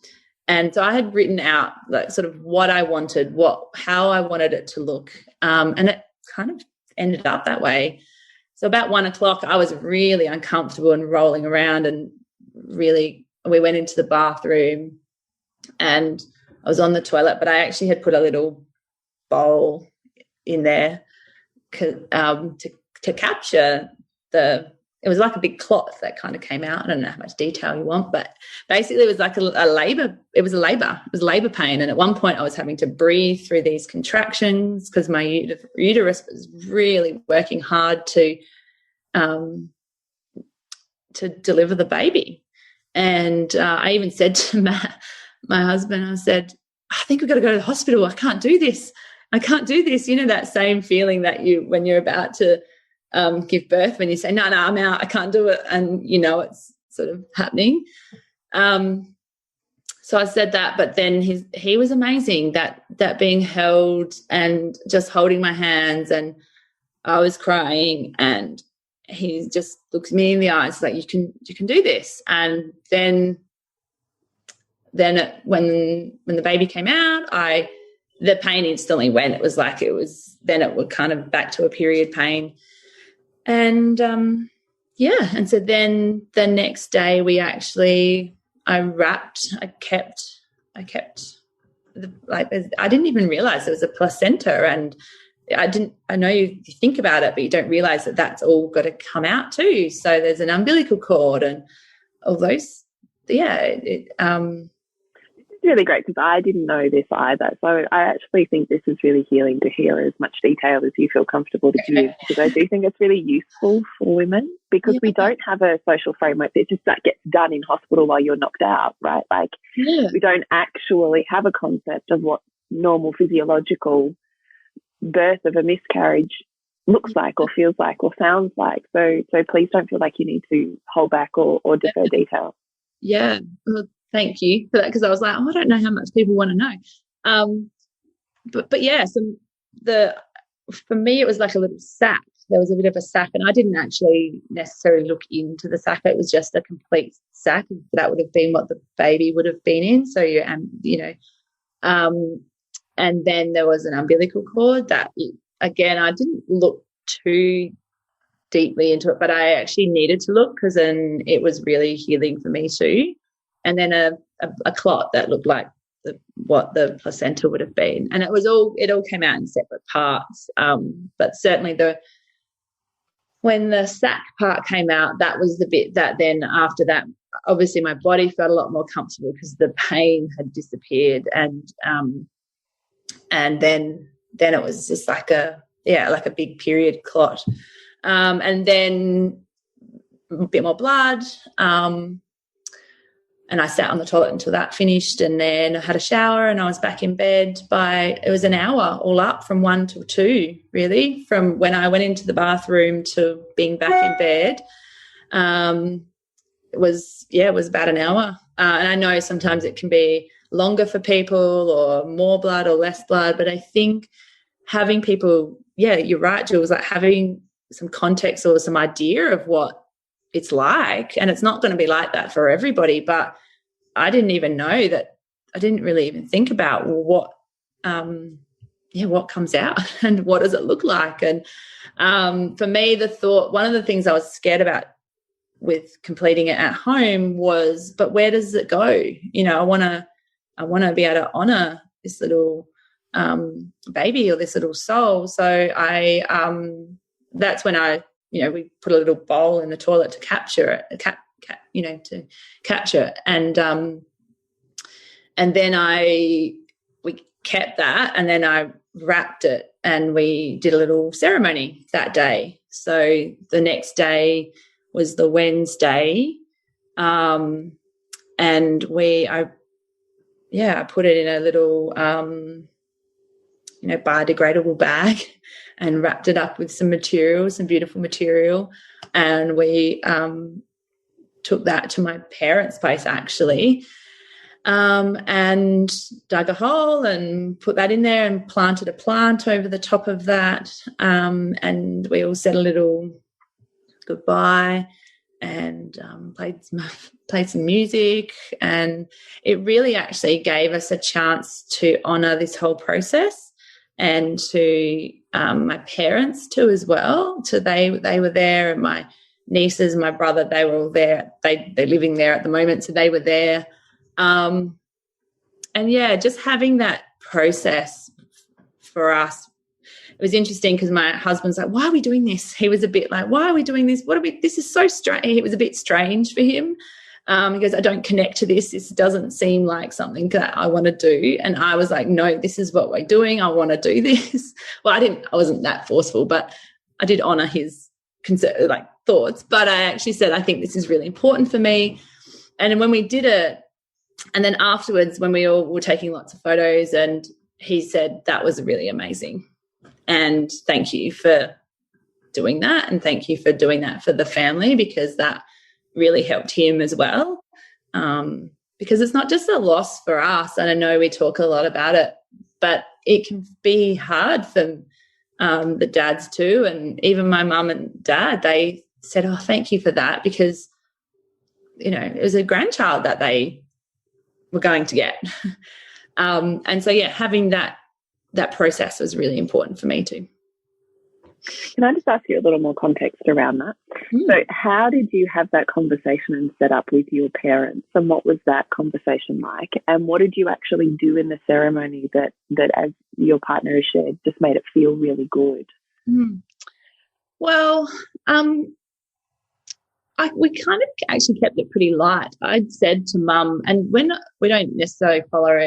[SPEAKER 5] so I had written out like sort of what I wanted, how I wanted it to look. And it kind of ended up that way. So about 1 o'clock, I was really uncomfortable and rolling around, and we went into the bathroom, and I was on the toilet, but I actually had put a little bowl in there to capture it was like a big cloth that kind of came out. I don't know how much detail you want, but basically it was like a labor. It was labor pain. And at one point I was having to breathe through these contractions because my uterus was really working hard to deliver the baby. And I even said to my husband, I said, I think we've got to go to the hospital. I can't do this. That same feeling that when you're about to give birth, when you say, no, I'm out, I can't do it. And, it's sort of happening. So I said that, but then he was amazing, that being held and just holding my hands, and I was crying, and he just looks me in the eyes like, you can do this. And then when the baby came out, the pain instantly went. It was kind of back to a period pain. And, and so then the next day I didn't even realize there was a placenta, and I know you think about it, but you don't realize that that's all got to come out too. So there's an umbilical cord and all those. Yeah.
[SPEAKER 4] It's really great, because I didn't know this either. So I actually think this is really healing to hear as much detail as you feel comfortable to give, because I do think it's really useful for women, because we don't have a social framework that just that gets done in hospital while you're knocked out, right? Like we don't actually have a concept of what normal physiological birth of a miscarriage looks like or feels like or sounds like. So please don't feel like you need to hold back or defer detail.
[SPEAKER 5] Yeah. Well, thank you for that, because I was like, I don't know how much people want to know. But yeah, for me it was like a little sac. There was a bit of a sac, and I didn't actually necessarily look into the sac. It was just a complete sac. That would have been what the baby would have been in. So and then there was an umbilical cord that, again, I didn't look too deeply into it, but I actually needed to look, because then it was really healing for me too. And then a clot that looked like what the placenta would have been, and it all came out in separate parts. But certainly when the sac part came out, that was the bit that then after that, obviously my body felt a lot more comfortable because the pain had disappeared, and then it was just like a big period clot, and then a bit more blood. And I sat on the toilet until that finished, and then I had a shower, and I was back in bed it was an hour all up, from 1 to 2, really, from when I went into the bathroom to being back in bed. It was about an hour. And I know sometimes it can be longer for people, or more blood or less blood, but I think having people, you're right, Jules, like having some context or some idea of what it's like, and it's not going to be like that for everybody, but I didn't even know that. I didn't really even think about what comes out and what does it look like. And for me, one of the things I was scared about with completing it at home was, but where does it go? I want to be able to honor this little baby or this little soul. So that's when we put a little bowl in the toilet to capture it, to capture it. And then we kept that, and then I wrapped it, and we did a little ceremony that day. So the next day was the Wednesday, and I put it in a little biodegradable bag and wrapped it up with some beautiful material, and we took that to my parents' place actually, and dug a hole and put that in there and planted a plant over the top of that, and we all said a little goodbye and played some music, and it really actually gave us a chance to honour this whole process, and to my parents too as well. So they were there, and my nieces and my brother, they were all there. They're living there at the moment, so they were there. And just having that process for us, it was interesting because my husband's like, why are we doing this? He was a bit like, why are we doing this? This is so strange. It was a bit strange for him. He goes, I don't connect to this. This doesn't seem like something that I want to do. And I was like, no, this is what we're doing. I want to do this. Well, I wasn't that forceful, but I did honour his thoughts. But I actually said, I think this is really important for me. And when we did it, and then afterwards, when we all were taking lots of photos, and he said, that was really amazing. And thank you for doing that. And thank you for doing that for the family, because that really helped him as well. Because it's not just a loss for us. And I know we talk a lot about it, but it can be hard for the dads too. And even my mum and dad, they said, oh, thank you for that, because, it was a grandchild that they were going to get. And so, having that process was really important for me too.
[SPEAKER 4] Can I just ask you a little more context around that? So how did you have that conversation and set up with your parents, and what was that conversation like? And what did you actually do in the ceremony that as your partner has shared, just made it feel really good?
[SPEAKER 5] Well, we kind of actually kept it pretty light. I'd said to Mum, and when we don't necessarily follow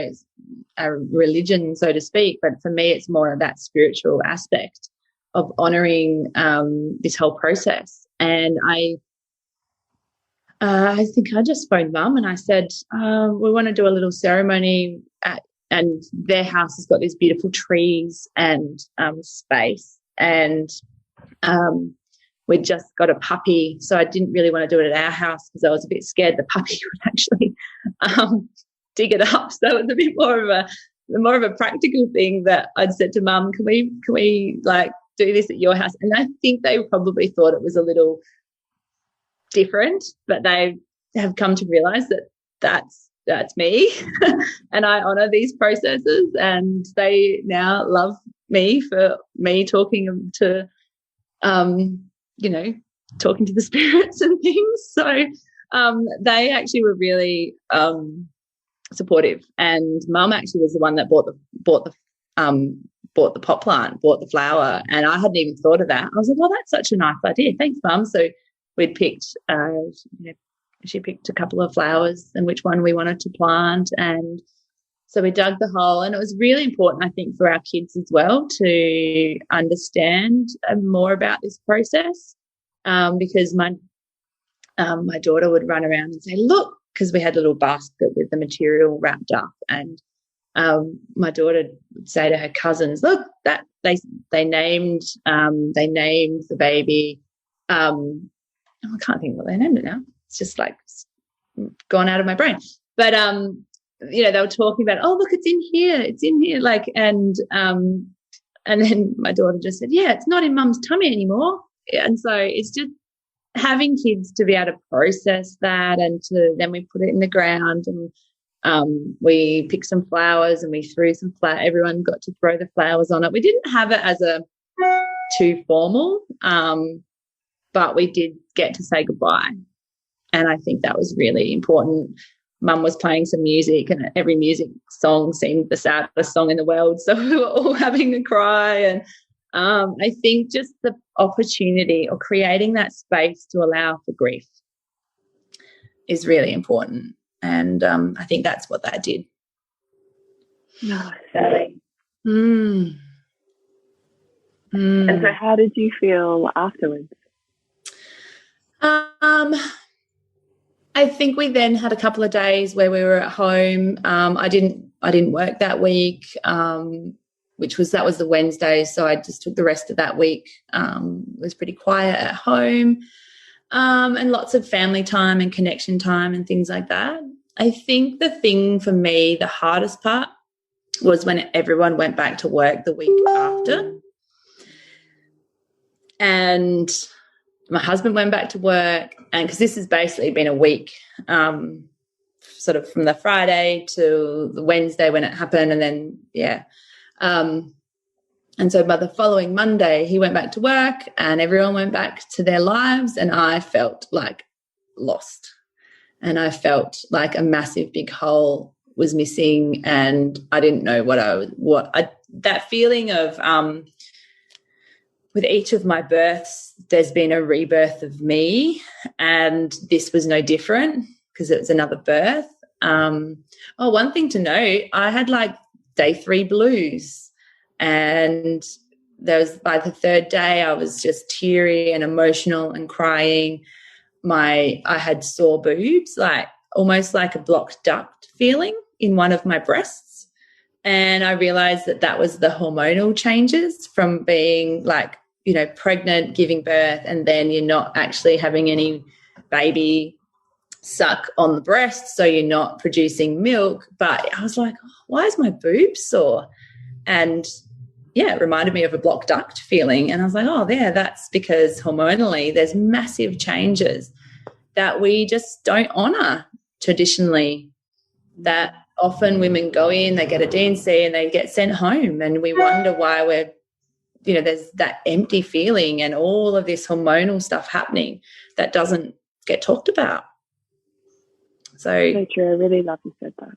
[SPEAKER 5] a religion, so to speak, but for me it's more of that spiritual aspect of honouring this whole process. And I think I just phoned Mum and I said, we want to do a little ceremony and their house has got these beautiful trees and space, and we'd just got a puppy, so I didn't really want to do it at our house because I was a bit scared the puppy would actually dig it up. So it was a bit more of a practical thing that I'd said to Mum, can we do this at your house? And I think they probably thought it was a little different, but they have come to realise that's me and I honour these processes, and they now love me for me talking to talking to the spirits and things. So they actually were really supportive, and Mum actually was the one that bought the pot plant, bought the flower, and I hadn't even thought of that. I was like, oh, that's such a nice idea. Thanks, Mum. So we'd picked, she picked a couple of flowers and which one we wanted to plant, and so we dug the hole. And it was really important, I think, for our kids as well to understand more about this process, because my daughter would run around and say, look, because we had a little basket with the material wrapped up, and my daughter would say to her cousins, look, that they named the baby. I can't think what they named it now. It's just gone out of my brain. But they were talking about, oh, look, it's in here, and then my daughter just said, yeah, it's not in Mum's tummy anymore. And so it's just having kids to be able to process that, and then we put it in the ground, and we picked some flowers and we threw some flowers. Everyone got to throw the flowers on it. We didn't have it as a too formal, but we did get to say goodbye. And I think that was really important. Mum was playing some music, and every music song seemed the saddest song in the world. So we were all having a cry. And I think just the opportunity or creating that space to allow for grief is really important. And I think that's what that did.
[SPEAKER 4] Oh, Shelley.
[SPEAKER 5] Mm.
[SPEAKER 4] And so how did you feel afterwards?
[SPEAKER 5] I think we then had a couple of days where we were at home. I didn't work that week, that was the Wednesday, so I just took the rest of that week. It was pretty quiet at home, and lots of family time and connection time and things like that. I think the thing for me, the hardest part, was when everyone went back to work the week after. And my husband went back to work, and because this has basically been a week, sort of from the Friday to the Wednesday when it happened, and then, and so by the following Monday, he went back to work and everyone went back to their lives, and I felt like lost, and I felt like a massive big hole was missing, and I didn't know that feeling of with each of my births, there's been a rebirth of me, and this was no different because it was another birth. One thing to note, I had like day 3 blues, and there was, by the 3rd day, I was just teary and emotional and crying. I had sore boobs, like almost like a blocked duct feeling in one of my breasts. And I realized that was the hormonal changes from being like, pregnant, giving birth, and then you're not actually having any baby suck on the breast, so you're not producing milk. But I was like, why is my boob sore? And it reminded me of a blocked duct feeling. And I was like, that's because hormonally there's massive changes that we just don't honour traditionally, that often women go in, they get a D&C and they get sent home, and we wonder why there's that empty feeling and all of this hormonal stuff happening that doesn't get talked about. So
[SPEAKER 4] true. I really love you said that.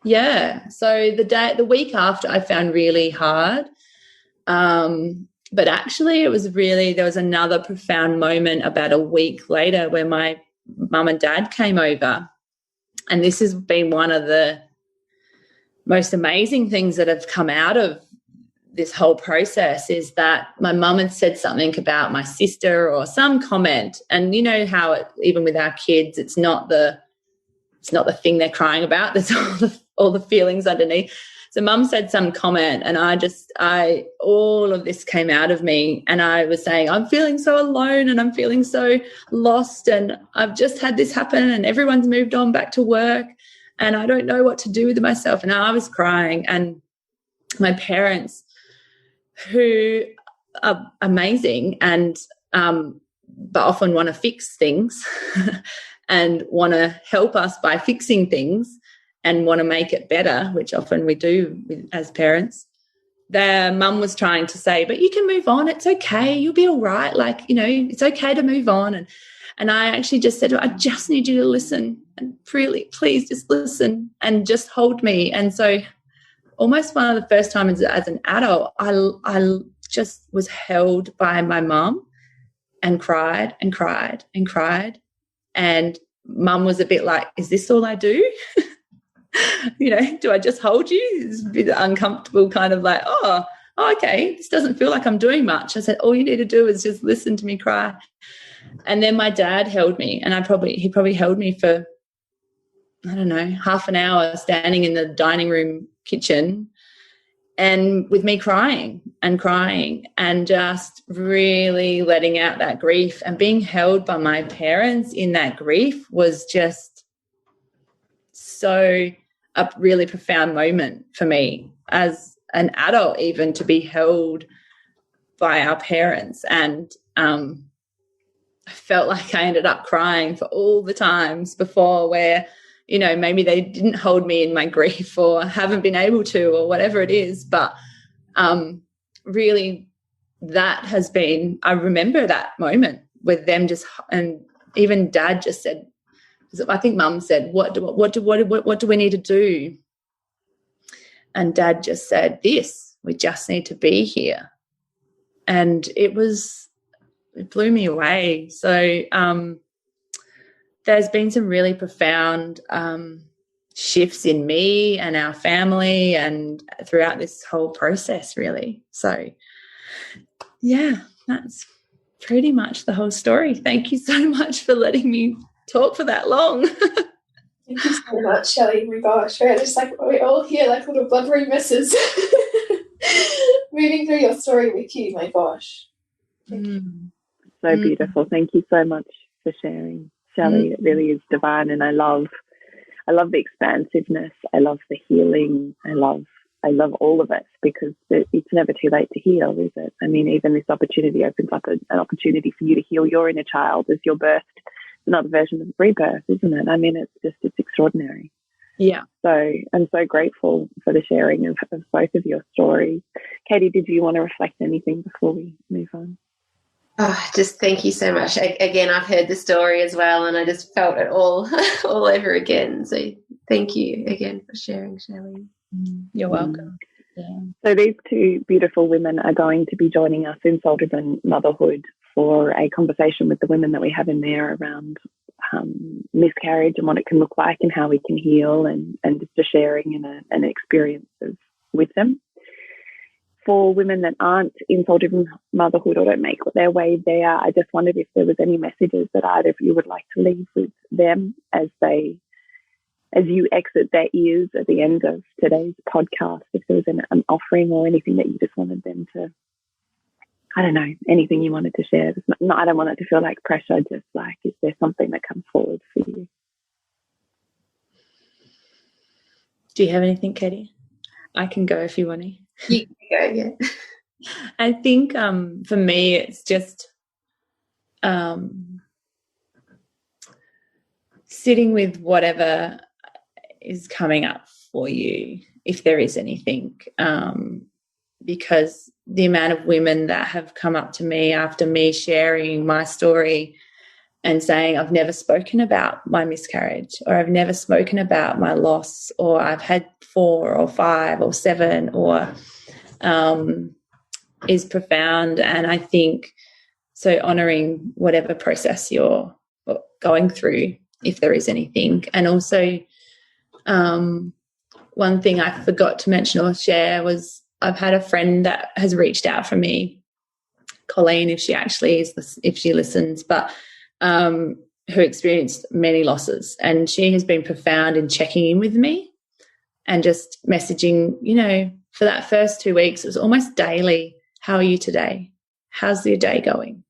[SPEAKER 5] Yeah. So the week after I found really hard. But actually there was another profound moment about a week later where my mum and dad came over. And this has been one of the most amazing things that have come out of this whole process, is that my mum had said something about my sister or some comment. And you know how even with our kids, it's not the thing they're crying about. There's all the feelings underneath. So mum said some comment, and all of this came out of me, and I was saying, I'm feeling so alone and I'm feeling so lost, and I've just had this happen and everyone's moved on back to work and I don't know what to do with myself. And I was crying, and my parents, who are amazing and but often want to fix things and want to help us by fixing things and want to make it better, which often we do as parents. Their mum was trying to say, but you can move on. It's okay. You'll be all right. Like, it's okay to move on. And I actually just said, I just need you to listen, and really, please just listen and just hold me. And so almost one of the first times as an adult, I just was held by my mum and cried and cried and cried. And mum was a bit like, is this all I do? Do I just hold you? It's a bit uncomfortable, kind of like, oh, okay, this doesn't feel like I'm doing much. I said, all you need to do is just listen to me cry. And then my dad held me, and he probably held me for, I don't know, half an hour, standing in the dining room kitchen and with me crying and just really letting out that grief. And being held by my parents in that grief was just so a really profound moment for me as an adult, even to be held by our parents. And I felt like I ended up crying for all the times before where, maybe they didn't hold me in my grief or haven't been able to, or whatever it is. But really that has been, I remember that moment with them and even Dad just said I think Mum said, what do we need to do? And Dad just said, this, we just need to be here. And it blew me away. So there's been some really profound shifts in me and our family and throughout this whole process, really. So, yeah, that's pretty much the whole story. Thank you so much for letting me talk for that long.
[SPEAKER 2] Thank you so much, Shelley. Oh my gosh, we're just like, we're all here like little blubbery messes. Moving through your story with you, my gosh.
[SPEAKER 4] So beautiful. Thank you so much for sharing, Shelley. It really is divine, and I love the expansiveness. I love the healing. I love all of it, because it's never too late to heal, is it? I mean, even this opportunity opens up an opportunity for you to heal your inner child as you're birthed. Another version of rebirth, isn't it? I mean, it's extraordinary.
[SPEAKER 5] Yeah.
[SPEAKER 4] So I'm so grateful for the sharing of both of your stories. Katie, did you want to reflect anything before we move on?
[SPEAKER 6] Oh, just thank you so much. Again, I've heard the story as well, and I just felt it all over again. So thank you again for sharing, Shelley.
[SPEAKER 5] You're welcome.
[SPEAKER 6] Yeah.
[SPEAKER 4] So these two beautiful women are going to be joining us in Soul Driven Motherhood for a conversation with the women that we have in there around miscarriage and what it can look like and how we can heal, and just a sharing and an experience with them. For women that aren't in Soul Driven Motherhood or don't make their way there, I just wondered if there was any messages that either of you would like to leave with them as you exit their ears at the end of today's podcast, if there was an offering or anything that you just wanted them to, I don't know, anything you wanted to share. I don't want it to feel like pressure, just like, is there something that comes forward for you?
[SPEAKER 5] Do you have anything, Katie? I can go if you want to.
[SPEAKER 6] You can go, yeah.
[SPEAKER 5] I think for me it's just sitting with whatever is coming up for you, if there is anything, because the amount of women that have come up to me after me sharing my story and saying, I've never spoken about my miscarriage, or I've never spoken about my loss, or I've had 4 or 5 or 7, or is profound. And I think so, honouring whatever process you're going through, if there is anything. And also one thing I forgot to mention or share was I've had a friend that has reached out for me, Colleen, if she listens, but who experienced many losses, and she has been profound in checking in with me and just messaging, for that first 2 weeks, it was almost daily. How are you today? How's your day going?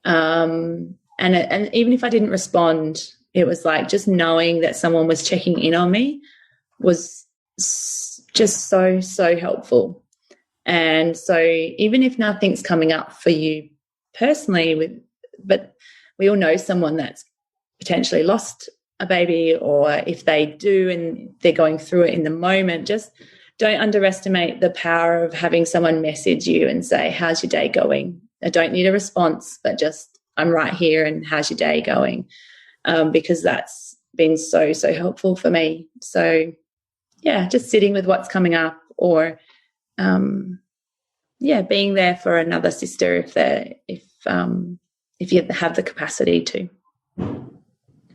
[SPEAKER 5] And even if I didn't respond, it was like just knowing that someone was checking in on me was just so, so helpful. And so even if nothing's coming up for you personally, but we all know someone that's potentially lost a baby, or if they do and they're going through it in the moment, just don't underestimate the power of having someone message you and say, how's your day going? I don't need a response, but just, I'm right here, and how's your day going? Because that's been so, so helpful for me. So, yeah, just sitting with what's coming up, or, being there for another sister if you have the capacity to.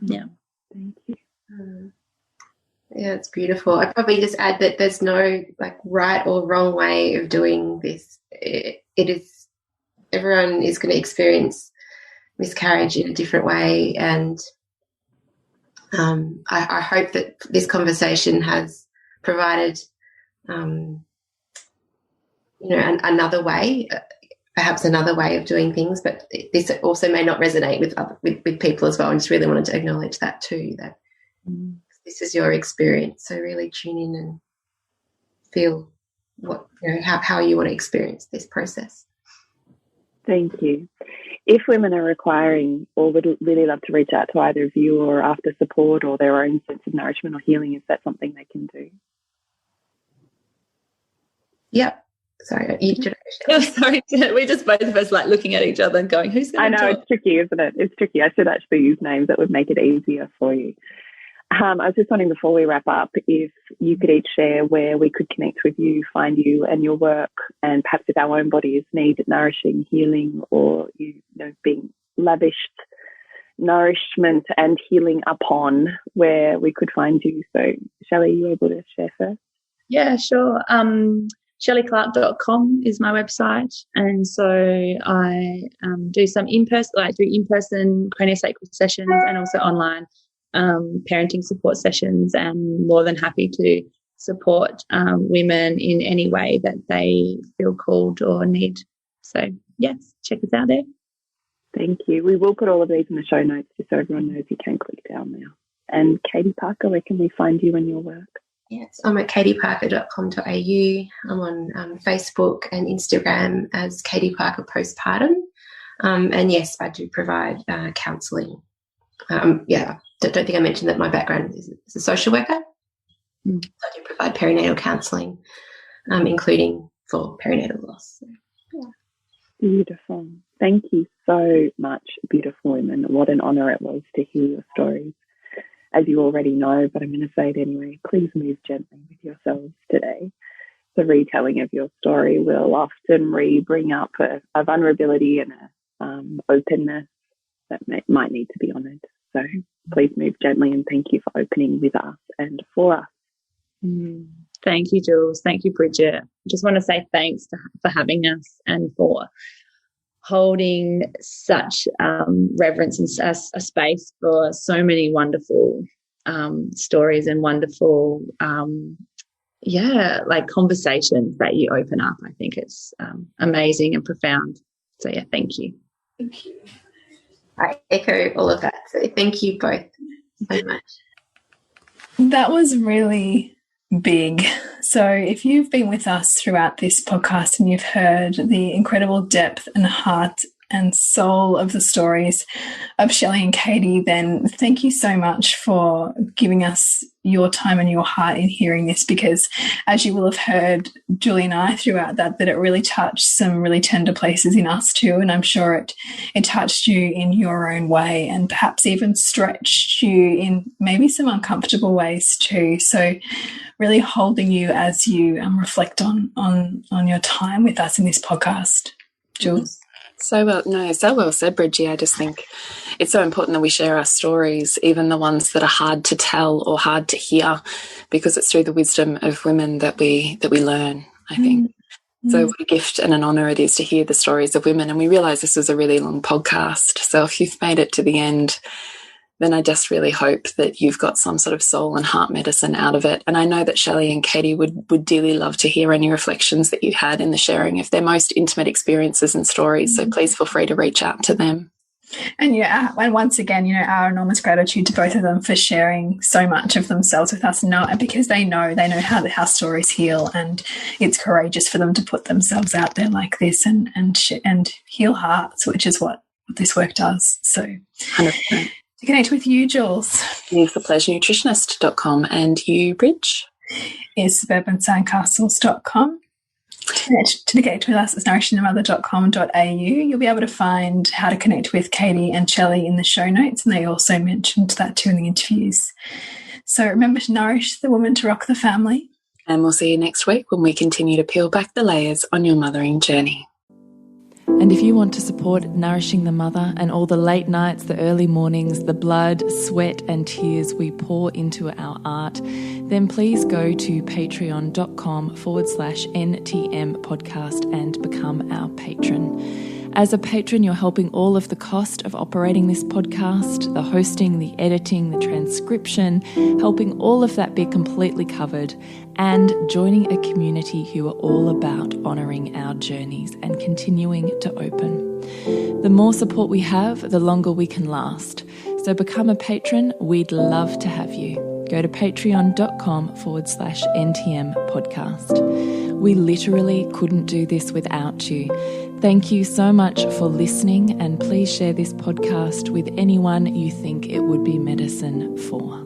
[SPEAKER 5] Yeah.
[SPEAKER 4] Thank you.
[SPEAKER 6] Yeah, it's beautiful. I'd probably just add that there's no right or wrong way of doing this. It is, everyone is going to experience miscarriage in a different way, and I hope that this conversation has provided, another way, perhaps another way of doing things. But this also may not resonate with people as well. I just really wanted to acknowledge that too. That. This is your experience, so really tune in and feel how you want to experience this process.
[SPEAKER 4] Thank you. If women are requiring or would really love to reach out to either of you, or after support or their own sense of nourishment or healing, is that something they can do?
[SPEAKER 6] Yep, Sorry, you should.
[SPEAKER 5] Sorry, we just both of us like looking at each other and going, "Who's going to talk?"
[SPEAKER 4] I know it's tricky, isn't it? It's tricky. I should actually use names that would make it easier for you. I was just wondering before we wrap up, if you could each share where we could connect with you, find you and your work, and perhaps if our own bodies need nourishing, healing, or being lavished nourishment and healing upon, where we could find you. So, Shelley, are you able to share first?
[SPEAKER 5] Yeah, sure. ShelleyClarke.com is my website, and so I do some in-person craniosacral sessions and also online parenting support sessions, and more than happy to support women in any way that they feel called or need. So, yes, check us out there.
[SPEAKER 4] Thank you. We will put all of these in the show notes just so everyone knows you can click down now. And Katie Parker, where can we find you and your work?
[SPEAKER 6] Yes, I'm at katieparker.com.au. I'm on Facebook and Instagram as Katie Parker Postpartum. And yes, I do provide counselling. Don't think I mentioned that my background is a social worker. I do provide perinatal counselling, including for perinatal loss. So, yeah.
[SPEAKER 4] Beautiful. Thank you so much, beautiful women. What an honour it was to hear your stories. As you already know, but I'm going to say it anyway, please move gently with yourselves today. The retelling of your story will often bring up a vulnerability and a openness that might need to be honoured. So please move gently, and thank you for opening with us and for us.
[SPEAKER 5] Thank you, Jules. Thank you, Bridget. I just want to say thanks for having us and for holding such reverence and a space for so many wonderful stories and wonderful, conversations that you open up. I think it's amazing and profound. So, yeah, thank you.
[SPEAKER 6] Thank you. I echo all of that. So thank you both so much.
[SPEAKER 2] That was really big. So if you've been with us throughout this podcast and you've heard the incredible depth and heart and soul of the stories of Shelley and Katie, then thank you so much for giving us your time and your heart in hearing this, because as you will have heard Julie and I throughout that it really touched some really tender places in us too, and I'm sure it touched you in your own way and perhaps even stretched you in maybe some uncomfortable ways too. So really holding you as you reflect on your time with us in this podcast. Jules?
[SPEAKER 3] So well said, Bridgie. I just think it's so important that we share our stories, even the ones that are hard to tell or hard to hear, because it's through the wisdom of women that we learn, I think. So what a gift and an honour it is to hear the stories of women. And we realise this was a really long podcast. So if you've made it to the end, then I just really hope that you've got some sort of soul and heart medicine out of it. And I know that Shelley and Katie would dearly love to hear any reflections that you had in the sharing of their most intimate experiences and stories. So please feel free to reach out to them.
[SPEAKER 2] And and once again, our enormous gratitude to both of them for sharing so much of themselves with us, because they know how stories heal, and it's courageous for them to put themselves out there like this and heal hearts, which is what this work does. So
[SPEAKER 3] 100%.
[SPEAKER 2] To connect with you, Jules,
[SPEAKER 3] is thepleasurenutritionist.com, and you, Bridge,
[SPEAKER 2] is suburbansandcastles.com. To connect with us, it's nourishingthemother.com.au. You'll be able to find how to connect with Katie and Shelley in the show notes, and they also mentioned that too in the interviews. So remember to nourish the woman to rock the family.
[SPEAKER 3] And we'll see you next week when we continue to peel back the layers on your mothering journey.
[SPEAKER 1] And if you want to support Nourishing the Mother and all the late nights, the early mornings, the blood, sweat and tears we pour into our art, then please go to patreon.com/NTM podcast and become our patron. As a patron, you're helping all of the cost of operating this podcast, the hosting, the editing, the transcription, helping all of that be completely covered, and joining a community who are all about honouring our journeys and continuing to open. The more support we have, the longer we can last. So become a patron. We'd love to have you. Go to patreon.com/NTM podcast. We literally couldn't do this without you. Thank you so much for listening, and please share this podcast with anyone you think it would be medicine for.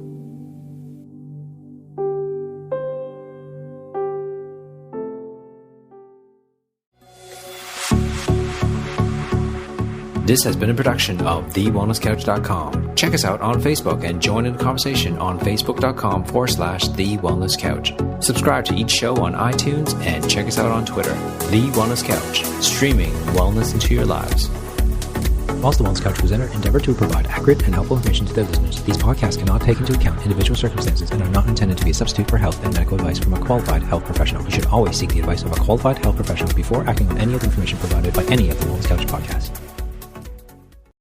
[SPEAKER 7] This has been a production of TheWellnessCouch.com. Check us out on Facebook and join in the conversation on Facebook.com/The Wellness Couch. Subscribe to each show on iTunes and check us out on Twitter. The Wellness Couch, streaming wellness into your lives. Whilst the Wellness Couch presenter endeavor to provide accurate and helpful information to their listeners, these podcasts cannot take into account individual circumstances and are not intended to be a substitute for health and medical advice from a qualified health professional. You should always seek the advice of a qualified health professional before acting on any of the information provided by any of the Wellness Couch podcasts.